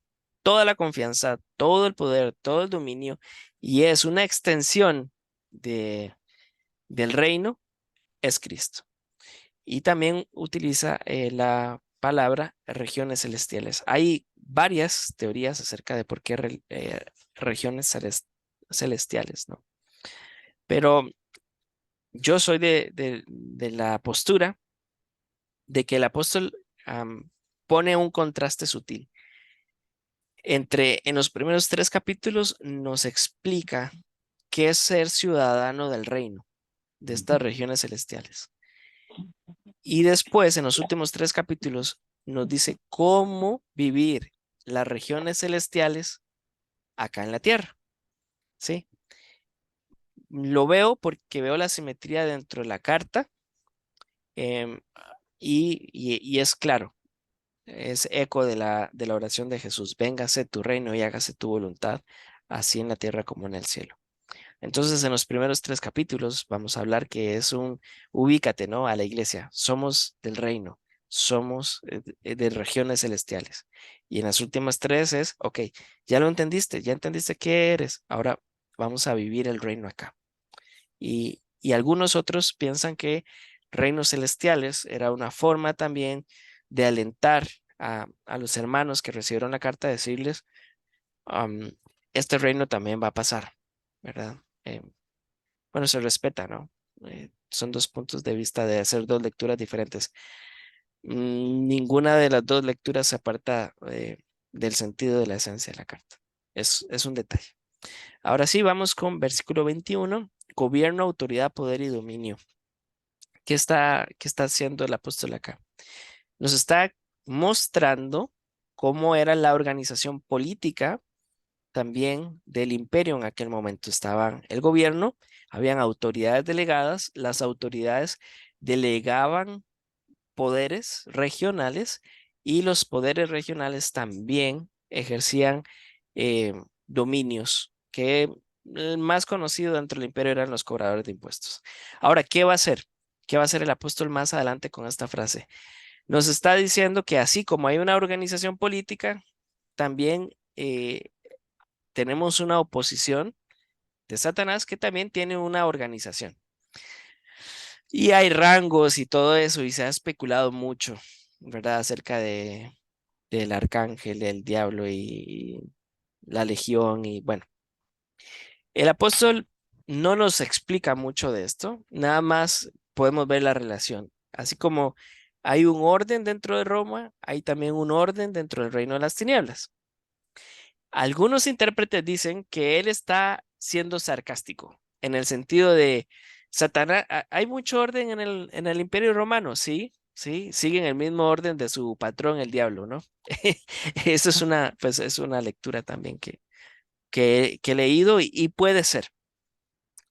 toda la confianza, todo el poder, todo el dominio, y es una extensión del reino, es Cristo. Y también utiliza la palabra regiones celestiales. Hay varias teorías acerca de por qué regiones celestiales, ¿no? Pero yo soy de la postura de que el apóstol pone un contraste sutil. En los primeros 3 capítulos nos explica qué es ser ciudadano del reino, de estas regiones celestiales. Y después, en los últimos 3 capítulos, nos dice cómo vivir las regiones celestiales acá en la tierra. ¿Sí? Lo veo porque veo la simetría dentro de la carta em, y es claro, es eco de la oración de Jesús. Véngase tu reino y hágase tu voluntad, así en la tierra como en el cielo. Entonces, en los primeros 3 capítulos vamos a hablar que es ubícate, ¿no? A la iglesia. Somos del reino, somos de regiones celestiales. Y en las últimas 3 es, ok, ya lo entendiste, ya entendiste qué eres. Ahora vamos a vivir el reino acá. Y algunos otros piensan que reinos celestiales era una forma también de alentar a los hermanos que recibieron la carta, decirles, este reino también va a pasar, ¿verdad? Bueno, se respeta, ¿no? Son 2 puntos de vista de hacer 2 lecturas diferentes. Ninguna de las 2 lecturas se aparta del sentido de la esencia de la carta. Es un detalle. Ahora sí, vamos con versículo 21. Gobierno, autoridad, poder y dominio. ¿Qué está haciendo el apóstol acá? Nos está mostrando cómo era la organización política también del imperio en aquel momento. Estaban el gobierno, habían autoridades delegadas, las autoridades delegaban poderes regionales y los poderes regionales también ejercían dominios que el más conocido dentro del imperio eran los cobradores de impuestos. Ahora, ¿qué va a hacer? ¿Qué va a hacer el apóstol más adelante con esta frase? Nos está diciendo que así como hay una organización política, también tenemos una oposición de Satanás que también tiene una organización. Y hay rangos y todo eso, y se ha especulado mucho, ¿verdad? Acerca del arcángel, del diablo y la legión. Y bueno, el apóstol no nos explica mucho de esto, nada más podemos ver la relación. Así como hay un orden dentro de Roma, hay también un orden dentro del reino de las tinieblas. Algunos intérpretes dicen que él está siendo sarcástico, en el sentido de Satanás, hay mucho orden en el Imperio Romano, sí, sí, siguen el mismo orden de su patrón, el diablo, ¿no? Eso es pues es una lectura también que he leído y puede ser.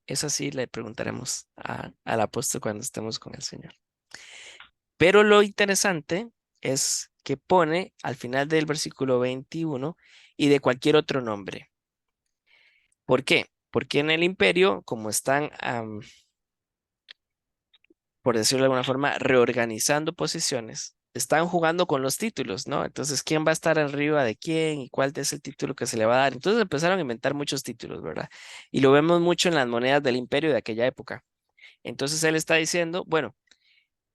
Eso sí le preguntaremos al apóstol cuando estemos con el Señor. Pero lo interesante es que pone al final del versículo 21 y de cualquier otro nombre. ¿Por qué? Porque en el imperio, como están, por decirlo de alguna forma, reorganizando posiciones, están jugando con los títulos, ¿no? Entonces, ¿quién va a estar arriba de quién y cuál es el título que se le va a dar? Entonces empezaron a inventar muchos títulos, ¿verdad? Y lo vemos mucho en las monedas del imperio de aquella época. Entonces él está diciendo, bueno,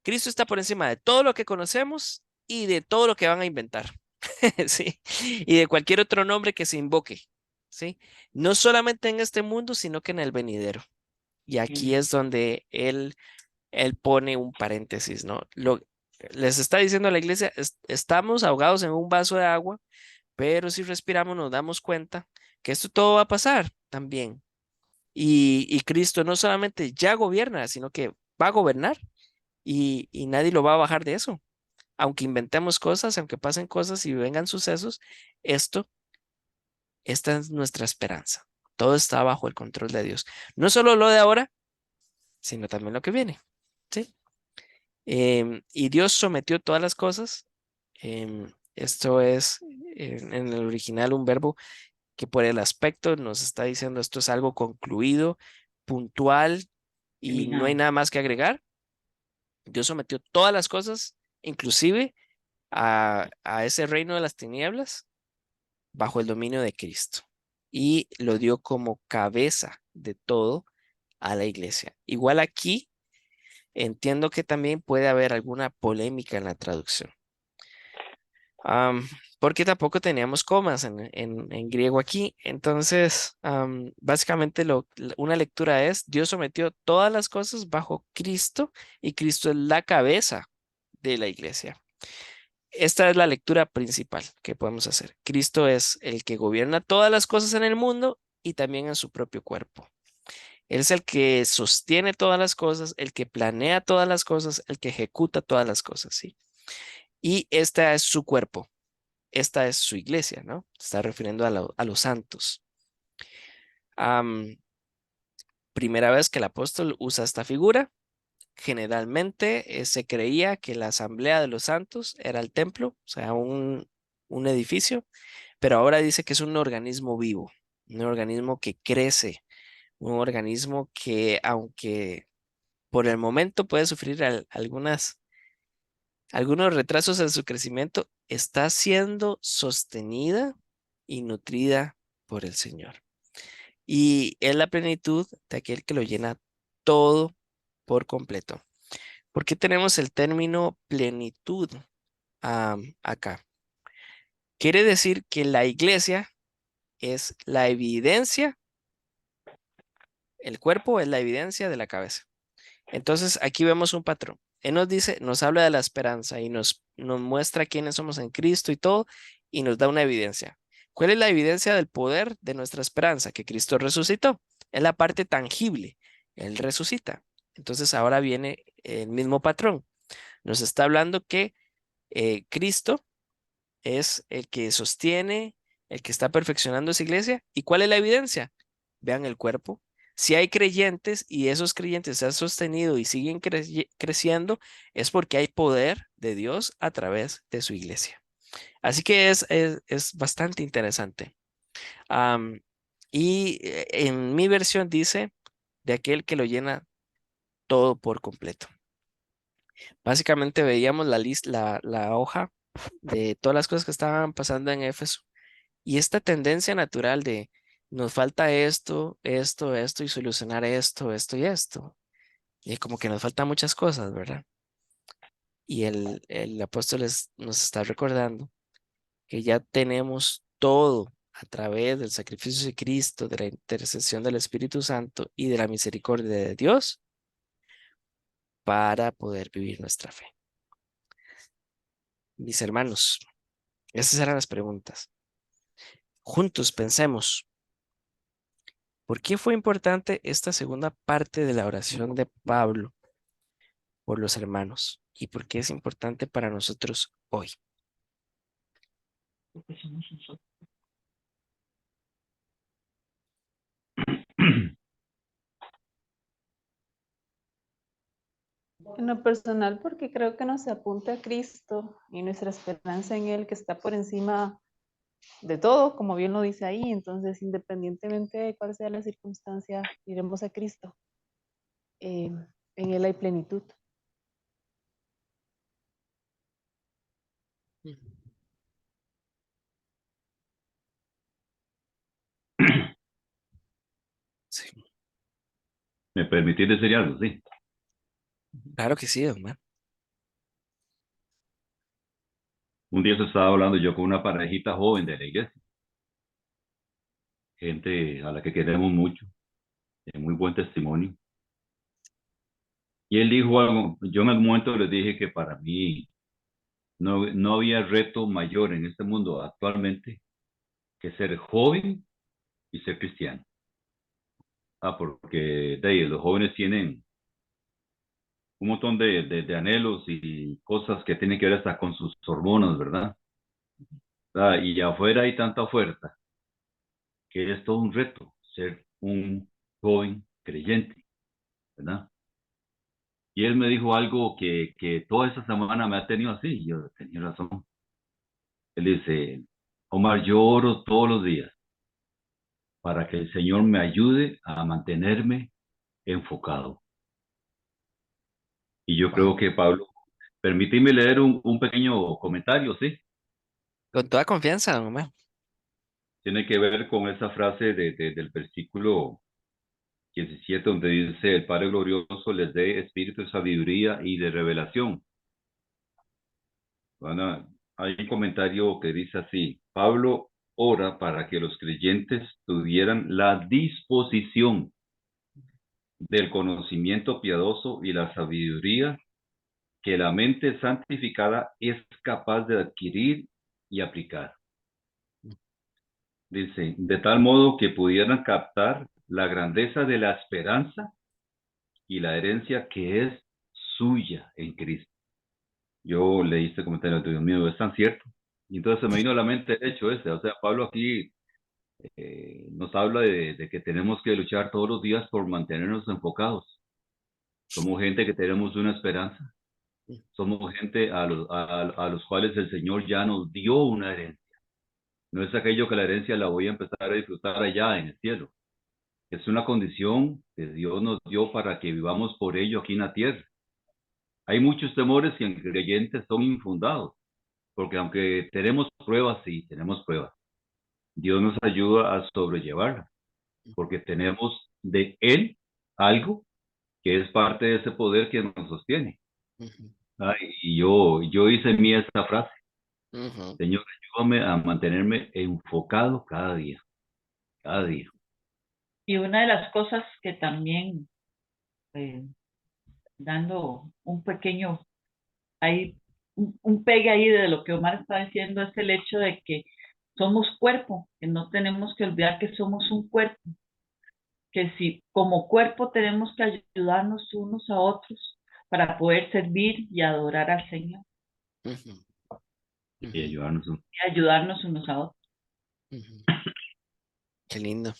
Cristo está por encima de todo lo que conocemos y de todo lo que van a inventar, ¿sí? Y de cualquier otro nombre que se invoque, ¿sí? No solamente en este mundo, sino que en el venidero. Y aquí es donde él pone un paréntesis, ¿no? Les está diciendo a la iglesia, estamos ahogados en un vaso de agua, pero si respiramos nos damos cuenta que esto todo va a pasar también. Y Cristo no solamente ya gobierna, sino que va a gobernar y nadie lo va a bajar de eso. Aunque inventemos cosas, aunque pasen cosas y vengan sucesos, esta es nuestra esperanza. Todo está bajo el control de Dios. No solo lo de ahora, sino también lo que viene. ¿Sí? Y Dios sometió todas las cosas. Esto es en el original un verbo que por el aspecto nos está diciendo esto es algo concluido, puntual y no hay nada más que agregar. Dios sometió todas las cosas, inclusive a ese reino de las tinieblas, bajo el dominio de Cristo. Y lo dio como cabeza de todo a la iglesia. Igual aquí, entiendo que también puede haber alguna polémica en la traducción. Porque tampoco teníamos comas en griego aquí. Entonces, básicamente una lectura es, Dios sometió todas las cosas bajo Cristo y Cristo es la cabeza de la iglesia. Esta es la lectura principal que podemos hacer. Cristo es el que gobierna todas las cosas en el mundo y también en su propio cuerpo. Él es el que sostiene todas las cosas, el que planea todas las cosas, el que ejecuta todas las cosas, ¿sí? Y esta es su cuerpo, esta es su iglesia, ¿no? Se está refiriendo a los santos. Primera vez que el apóstol usa esta figura. Generalmente se creía que la asamblea de los santos era el templo, o sea, un edificio, pero ahora dice que es un organismo vivo, un organismo que crece, un organismo que aunque por el momento puede sufrir algunos retrasos en su crecimiento, está siendo sostenida y nutrida por el Señor. Y es la plenitud de aquel que lo llena todo por completo. ¿Por qué tenemos el término plenitud acá? Quiere decir que la iglesia es la evidencia, el cuerpo es la evidencia de la cabeza. Entonces aquí vemos un patrón. Él nos dice, nos habla de la esperanza y nos muestra quiénes somos en Cristo y todo, y nos da una evidencia. ¿Cuál es la evidencia del poder de nuestra esperanza? Que Cristo resucitó. Es la parte tangible. Él resucita. Entonces ahora viene el mismo patrón. Nos está hablando que Cristo es el que sostiene, el que está perfeccionando esa iglesia. ¿Y cuál es la evidencia? Vean el cuerpo. Si hay creyentes y esos creyentes se han sostenido y siguen creciendo, es porque hay poder de Dios a través de su iglesia. Así que es bastante interesante. En mi versión dice de aquel que lo llena todo por completo. Básicamente veíamos la hoja de todas las cosas que estaban pasando en Éfeso y esta tendencia natural de nos falta esto, esto, esto y solucionar esto, esto y esto. Y como que nos faltan muchas cosas, ¿verdad? Y el apóstol nos está recordando que ya tenemos todo a través del sacrificio de Cristo, de la intercesión del Espíritu Santo y de la misericordia de Dios para poder vivir nuestra fe. Mis hermanos, esas eran las preguntas. Juntos pensemos, ¿por qué fue importante esta segunda parte de la oración de Pablo por los hermanos? ¿Y por qué es importante para nosotros hoy? Porque somos nosotros. En lo personal, porque creo que nos apunta a Cristo y nuestra esperanza en Él, que está por encima de todo, como bien lo dice ahí. Entonces, independientemente de cuál sea la circunstancia, iremos a Cristo. En Él hay plenitud. Sí, ¿Me permitís decir algo? Sí. claro que sí, don Mar. Un día se estaba hablando yo con una parejita joven de la iglesia, gente a la que queremos mucho, de muy buen testimonio. Y él dijo algo, yo en algún momento les dije que para mí no había reto mayor en este mundo actualmente que ser joven y ser cristiano. Porque de ahí, los jóvenes tienen un montón de anhelos y cosas que tienen que ver hasta con sus hormonas, ¿verdad? Y afuera hay tanta oferta que es todo un reto ser un joven creyente, ¿verdad? Y él me dijo algo que toda esa semana me ha tenido así, y yo tenía razón. Él dice, Omar, yo oro todos los días para que el Señor me ayude a mantenerme enfocado. Y yo creo Wow. que Pablo, permíteme leer un pequeño comentario, ¿sí? Con toda confianza, don Omar. Tiene que ver con esa frase del versículo 17, donde dice, el Padre Glorioso les dé espíritu de sabiduría y de revelación. Hay un comentario que dice así, Pablo ora para que los creyentes tuvieran la disposición del conocimiento piadoso y la sabiduría que la mente santificada es capaz de adquirir y aplicar. Dice, de tal modo que pudieran captar la grandeza de la esperanza y la herencia que es suya en Cristo. Yo leí este comentario, Dios mío, es tan cierto. Y entonces se me vino a la mente el hecho ese, o sea, Pablo aquí nos habla de que tenemos que luchar todos los días por mantenernos enfocados. Somos gente que tenemos una esperanza. Somos gente a los cuales el Señor ya nos dio una herencia. No es aquello que la herencia la voy a empezar a disfrutar allá en el cielo. Es una condición que Dios nos dio para que vivamos por ello aquí en la tierra. Hay muchos temores que en creyentes son infundados, porque aunque tenemos pruebas, sí, tenemos pruebas, Dios nos ayuda a sobrellevarlas, porque tenemos de Él algo que es parte de ese poder que nos sostiene. Ujú, Ay, y yo hice mía esta frase, ujú. Señor, ayúdame a mantenerme enfocado cada día, cada día. Y una de las cosas que también, eh, dando un pequeño, ahí, un pegue ahí de lo que Omar está diciendo, es el hecho de que somos cuerpo, que no tenemos que olvidar que somos un cuerpo, que si como cuerpo tenemos que ayudarnos unos a otros para poder servir y adorar al Señor Ujú, Y ujú, ayudarnos. y ayudarnos unos a otros. ujú. Qué lindo.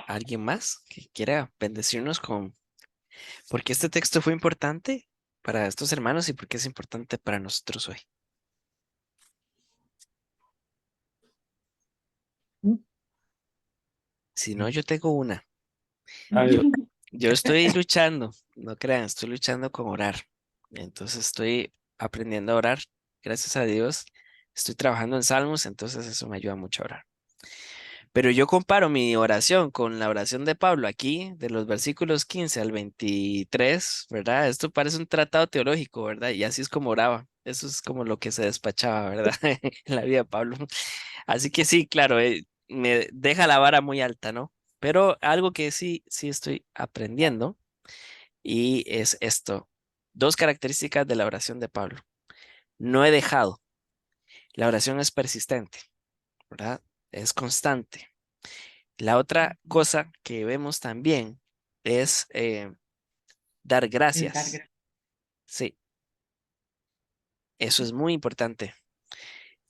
¿Alguien más que quiera bendecirnos con... Porque este texto fue importante para estos hermanos y porque es importante para nosotros hoy? Si no, yo tengo una. Yo, Ay, yo estoy luchando, no crean, estoy luchando con orar. Entonces estoy aprendiendo a orar. Gracias a Dios. Estoy trabajando en salmos, entonces eso me ayuda mucho a orar. Pero yo comparo mi oración con la oración de Pablo aquí, de los versículos 15 al 23, ¿verdad? Esto parece un tratado teológico, ¿verdad? Y así es como oraba. Eso es como lo que se despachaba, ¿verdad? En la vida de Pablo. Así que sí, claro, me deja la vara muy alta, ¿no? Pero algo que sí estoy aprendiendo y es esto. Dos características de la oración de Pablo. No he dejado. La oración es persistente, ¿verdad? Es constante. La otra cosa que vemos también es dar El dar gracias. gracias. Sí, eso es muy importante,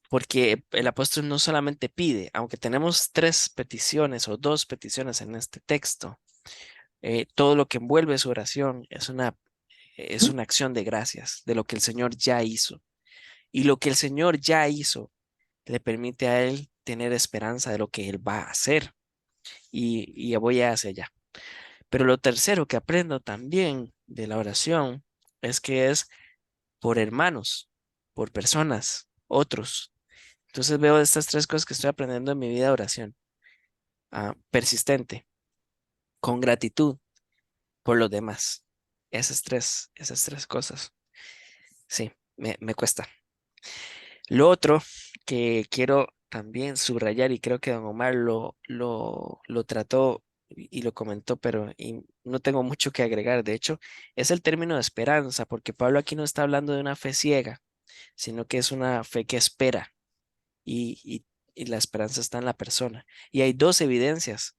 porque el apóstol no solamente pide, aunque tenemos tres peticiones o dos peticiones en este texto, todo lo que envuelve su oración es una acción de gracias de lo que el Señor ya hizo. Y lo que el Señor ya hizo le permite a él tener esperanza de lo que él va a hacer. Y voy hacia allá. Pero lo tercero que aprendo también de la oración es que es por hermanos, por personas, otros. Entonces veo estas tres cosas que estoy aprendiendo en mi vida de oración. Persistente, con gratitud por los demás. Esas tres cosas. Sí, me cuesta. Lo otro que quiero también subrayar, y creo que don Omar lo trató y lo comentó, pero no tengo mucho que agregar. De hecho, es el término de esperanza, porque Pablo aquí no está hablando de una fe ciega, sino que es una fe que espera y la esperanza está en la persona. Y hay dos evidencias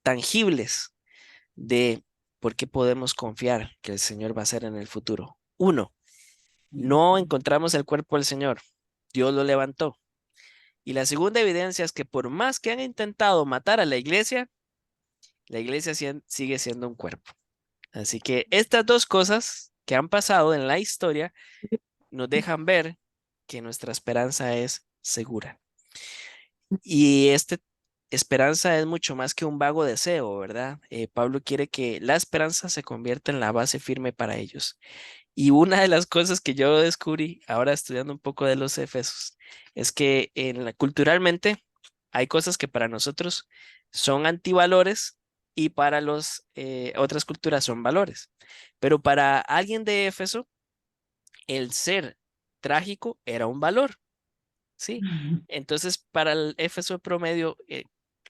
tangibles de por qué podemos confiar que el Señor va a hacer en el futuro. Uno, no encontramos el cuerpo del Señor. Dios lo levantó. Y la segunda evidencia es que por más que han intentado matar a la iglesia sigue siendo un cuerpo. Así que estas dos cosas que han pasado en la historia nos dejan ver que nuestra esperanza es segura. Y esta esperanza es mucho más que un vago deseo, ¿verdad? Pablo quiere que la esperanza se convierta en la base firme para ellos. Y una de las cosas que yo descubrí ahora estudiando un poco de los Efesos es que culturalmente hay cosas que para nosotros son antivalores y para los otras culturas son valores. Pero para alguien de Éfeso, el ser trágico era un valor, ¿sí? Entonces, para el Éfeso promedio,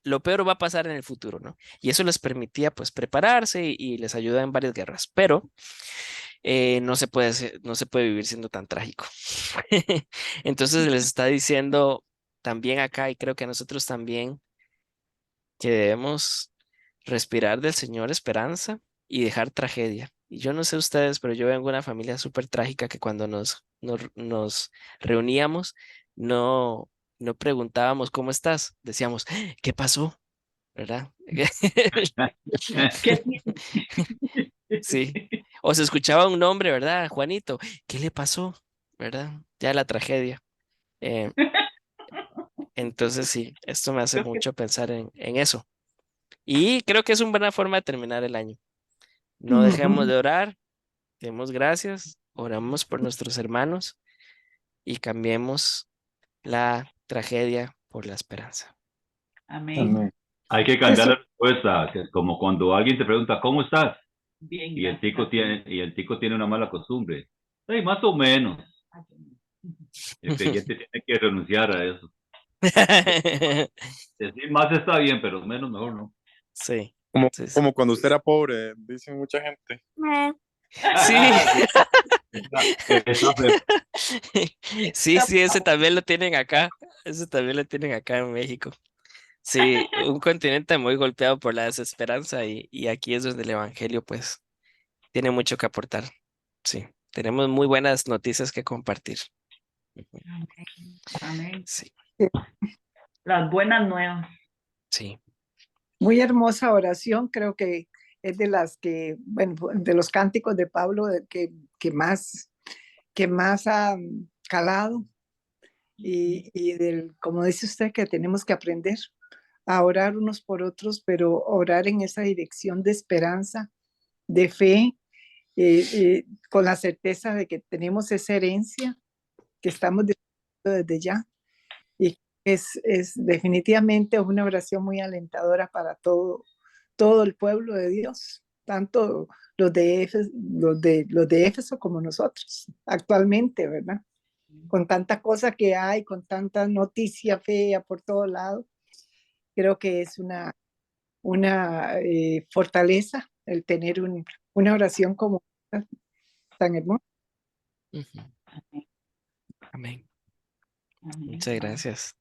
lo peor va a pasar en el futuro, ¿no? Y eso les permitía, pues, prepararse y les ayuda en varias guerras, pero no se puede vivir siendo tan trágico. Entonces, les está diciendo también acá, y creo que a nosotros también, que debemos respirar del Señor esperanza y dejar tragedia. Y yo no sé ustedes, pero yo vengo de una familia súper trágica que cuando nos reuníamos, no, no preguntábamos cómo estás, decíamos, ¿qué pasó? ¿Verdad? ¿Qué Sí. O se escuchaba un nombre, ¿verdad? Juanito, ¿qué le pasó? ¿Verdad? Ya la tragedia. Eh, entonces sí, esto me hace creo que mucho pensar en eso. Y creo que es una buena forma de terminar el año. No dejemos Ujú. de orar, demos gracias, oramos por nuestros hermanos y cambiemos la tragedia por la esperanza. amén. Amén. Hay que cambiar la respuesta, que es como cuando alguien te pregunta, ¿cómo estás? Bien, Y el gracias. tico tiene una mala costumbre. "Hey, más o menos. El creyente tiene que renunciar a eso. Decir más está bien, pero menos mejor no. Sí, Como, sí, sí. como cuando usted era pobre, dicen mucha gente. Sí, Está feo. sí, sí, ese también lo tienen acá. Ese también lo tienen acá en México. Sí, un continente muy golpeado por la desesperanza y aquí es donde el evangelio pues tiene mucho que aportar. Sí, tenemos muy buenas noticias que compartir. Ujú. Amén. Sí, Las buenas nuevas. sí. Muy hermosa oración, creo que es de las que, bueno, de los cánticos de Pablo que más ha calado y del, como dice usted, que tenemos que aprender a orar unos por otros, pero orar en esa dirección de esperanza, de fe, con la certeza de que tenemos esa herencia que estamos disfrutando desde ya. Y es definitivamente una oración muy alentadora para todo el pueblo de Dios, tanto los de Éfeso como nosotros actualmente, ¿verdad? Con tanta cosa que hay, con tanta noticia fea por todo lado, creo que es una fortaleza el tener una oración como esta, tan hermosa. Ujú. Amén. Amén. Muchas gracias.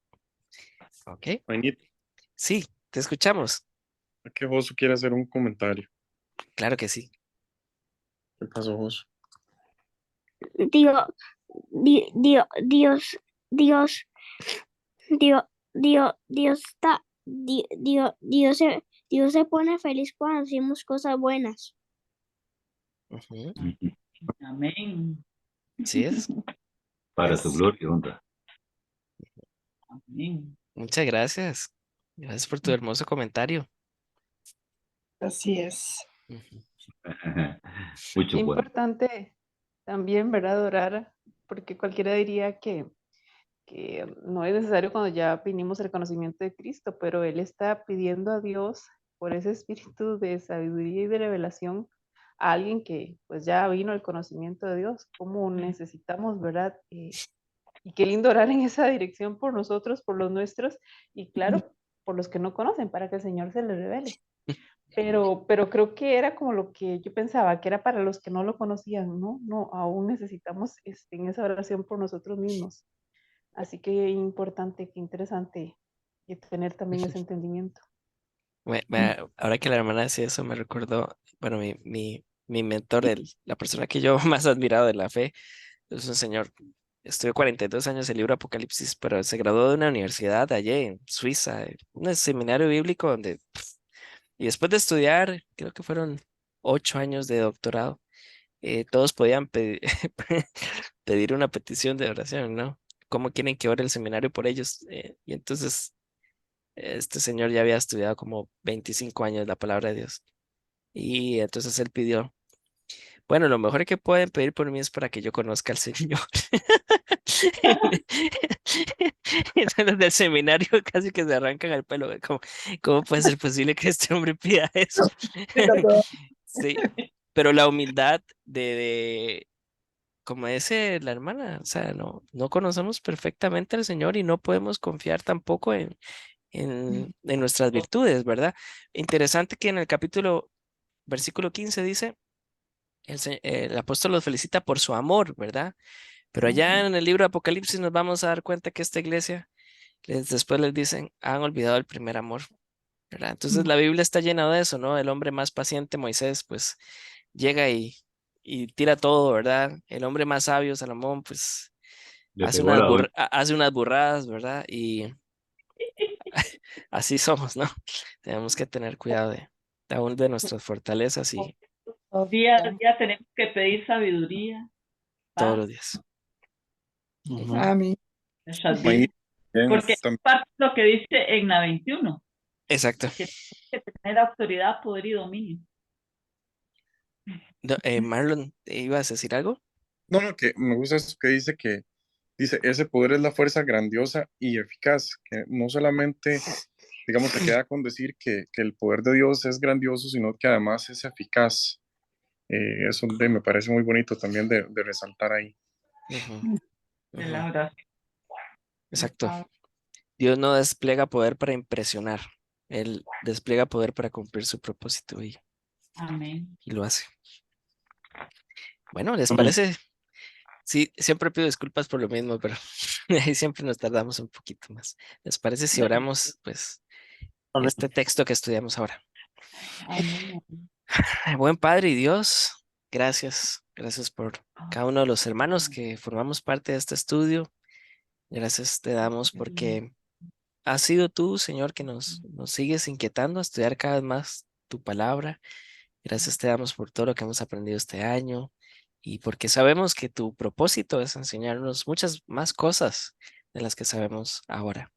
Ok, Juanito, sí, te escuchamos. que Josu quiere hacer un comentario. Claro que sí. ¿Qué pasó, Josu? Dios, Dios, Dios, Dios, Dios, Dios está, Dios se pone feliz cuando hacemos cosas buenas. Ujú. Amén. Sí es. Para su Es. gloria y honra. Amén. Muchas gracias. Gracias por tu hermoso comentario. Así es. Ujú. Qué Mucho bueno. importante también, ¿verdad? Orar, porque cualquiera diría que no es necesario cuando ya vinimos al conocimiento de Cristo, pero Él está pidiendo a Dios por ese espíritu de sabiduría y de revelación a alguien que pues ya vino al conocimiento de Dios, como necesitamos, ¿verdad? Y qué lindo orar en esa dirección por nosotros, por los nuestros y claro, por los que no conocen, para que el Señor se les revele. Pero creo que era como lo que yo pensaba, que era para los que no lo conocían, ¿no? No, aún necesitamos en esa oración por nosotros mismos. Así que importante, qué interesante y tener también ese entendimiento. Ahora que la hermana decía eso, me recordó, bueno, mi mentor, la persona que yo más he admirado de la fe, es un señor, estudió 42 años el libro Apocalipsis, pero se graduó de una universidad allí en Suiza, un seminario bíblico donde, y después de estudiar, creo que fueron 8 años de doctorado, todos podían pedir una petición de oración, ¿no? ¿Cómo quieren que ore el seminario por ellos? Y entonces este señor ya había estudiado como 25 años la palabra de Dios. Y entonces él pidió, bueno, lo mejor que pueden pedir por mí es para que yo conozca al Señor. Entonces los del seminario casi que se arrancan el pelo. ¿Cómo puede ser posible que este hombre pida eso? Sí, pero la humildad como dice la hermana, o sea, no conocemos perfectamente al Señor y no podemos confiar tampoco en nuestras virtudes, ¿verdad? Interesante que en el versículo 15 dice, el apóstol los felicita por su amor, ¿verdad? Pero allá en el libro de Apocalipsis nos vamos a dar cuenta que esta iglesia, después les dicen, han olvidado el primer amor, ¿verdad? Entonces la Biblia está llena de eso, ¿no? El hombre más paciente, Moisés, pues llega y tira todo, ¿verdad? El hombre más sabio, Salomón, pues Le pegó la olla. hace unas burradas, ¿verdad? Y así somos, ¿no? Tenemos que tener cuidado de aún de nuestras fortalezas y Día a día tenemos que pedir sabiduría, todos paz, los días. Ujú. Amén. en nuestras Ahí vidas. bien, Porque es parte de lo que dice en la 21, Exacto. que tenemos que tener autoridad, poder y dominio. No, Marlon, ¿ibas a decir algo? no, que me gusta esto que dice, ese poder es la fuerza grandiosa y eficaz, que no solamente, digamos, se queda con decir que el poder de Dios es grandioso, sino que además es eficaz. Eso me parece muy bonito también de resaltar ahí. Ujú, De ujú, la oración. exacto. Dios no despliega poder para impresionar. Él despliega poder para cumplir su propósito Amén. y lo hace. Bueno, ¿les Amén. parece? Sí, siempre pido disculpas por lo mismo, pero ahí siempre nos tardamos un poquito más. ¿Les parece si oramos, pues, Amén. este texto que estudiamos ahora? Amén. Buen Padre y Dios, gracias por cada uno de los hermanos que formamos parte de este estudio. Gracias te damos porque has sido tú, Señor, que nos sigues inquietando a estudiar cada vez más tu palabra. Gracias te damos por todo lo que hemos aprendido este año y porque sabemos que tu propósito es enseñarnos muchas más cosas de las que sabemos ahora.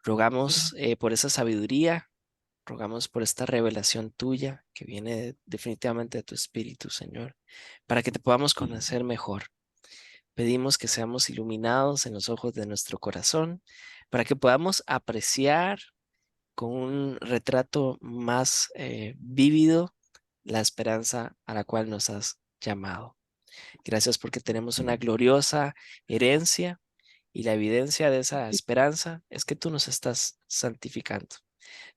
Rogamos por esa sabiduría, rogamos por esta revelación tuya que viene definitivamente de tu Espíritu, Señor, para que te podamos conocer mejor. Pedimos que seamos iluminados en los ojos de nuestro corazón, para que podamos apreciar con un retrato más vívido la esperanza a la cual nos has llamado. Gracias porque tenemos una gloriosa herencia y la evidencia de esa esperanza es que tú nos estás santificando.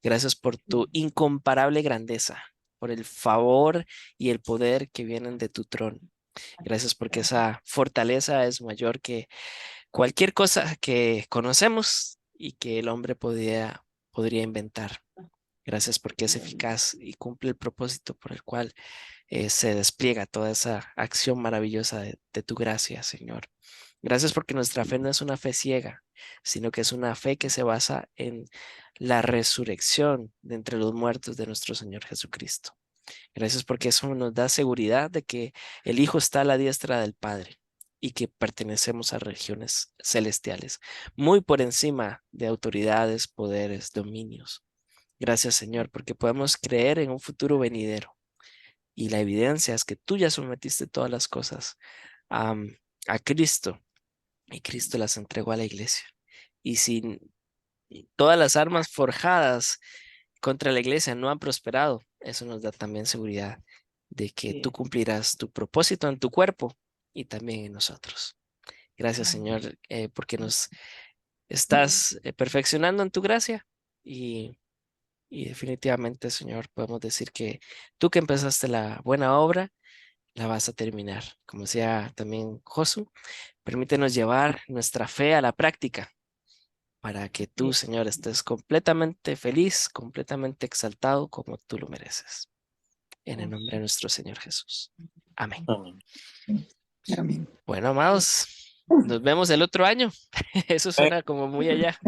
Gracias por tu incomparable grandeza, por el favor y el poder que vienen de tu trono. Gracias porque esa fortaleza es mayor que cualquier cosa que conocemos y que el hombre podría inventar. Gracias porque es eficaz y cumple el propósito por el cual se despliega toda esa acción maravillosa de tu gracia, Señor. Gracias porque nuestra fe no es una fe ciega, sino que es una fe que se basa en la resurrección de entre los muertos de nuestro Señor Jesucristo. Gracias porque eso nos da seguridad de que el Hijo está a la diestra del Padre y que pertenecemos a regiones celestiales, muy por encima de autoridades, poderes, dominios. Gracias, Señor, porque podemos creer en un futuro venidero y la evidencia es que tú ya sometiste todas las cosas a, a Cristo y Cristo las entregó a la iglesia. Y si todas las armas forjadas contra la iglesia no han prosperado, eso nos da también seguridad de que tú Sí. cumplirás tu propósito en tu cuerpo y también en nosotros. Gracias, Amén. Señor, porque nos estás perfeccionando en tu gracia y definitivamente, Señor, podemos decir que tú que empezaste la buena obra, la vas a terminar. Como decía también Josu, permítenos llevar nuestra fe a la práctica para que tú, Señor, estés completamente feliz, completamente exaltado como tú lo mereces. En el nombre de nuestro Señor Jesús. Amén. Amén. Amén. Bueno, amados, nos vemos el otro año. Eso suena como muy allá.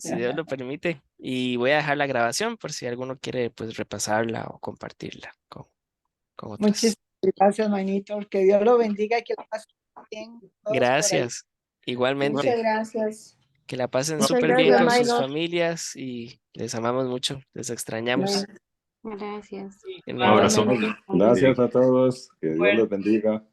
Si Dios lo permite. Y voy a dejar la grabación por si alguno quiere pues repasarla o compartirla con con otras. Muchísimas gracias, manito. Que Dios lo bendiga y que la pasen bien todos por ahí. Gracias. Muchas Igualmente, gracias. que la pasen Muchas súper gracias, bien con sus Minor. familias y les amamos mucho, les extrañamos. Gracias. De Un nada. abrazo. Igualmente. Gracias a todos. Que Dios Bueno. los bendiga.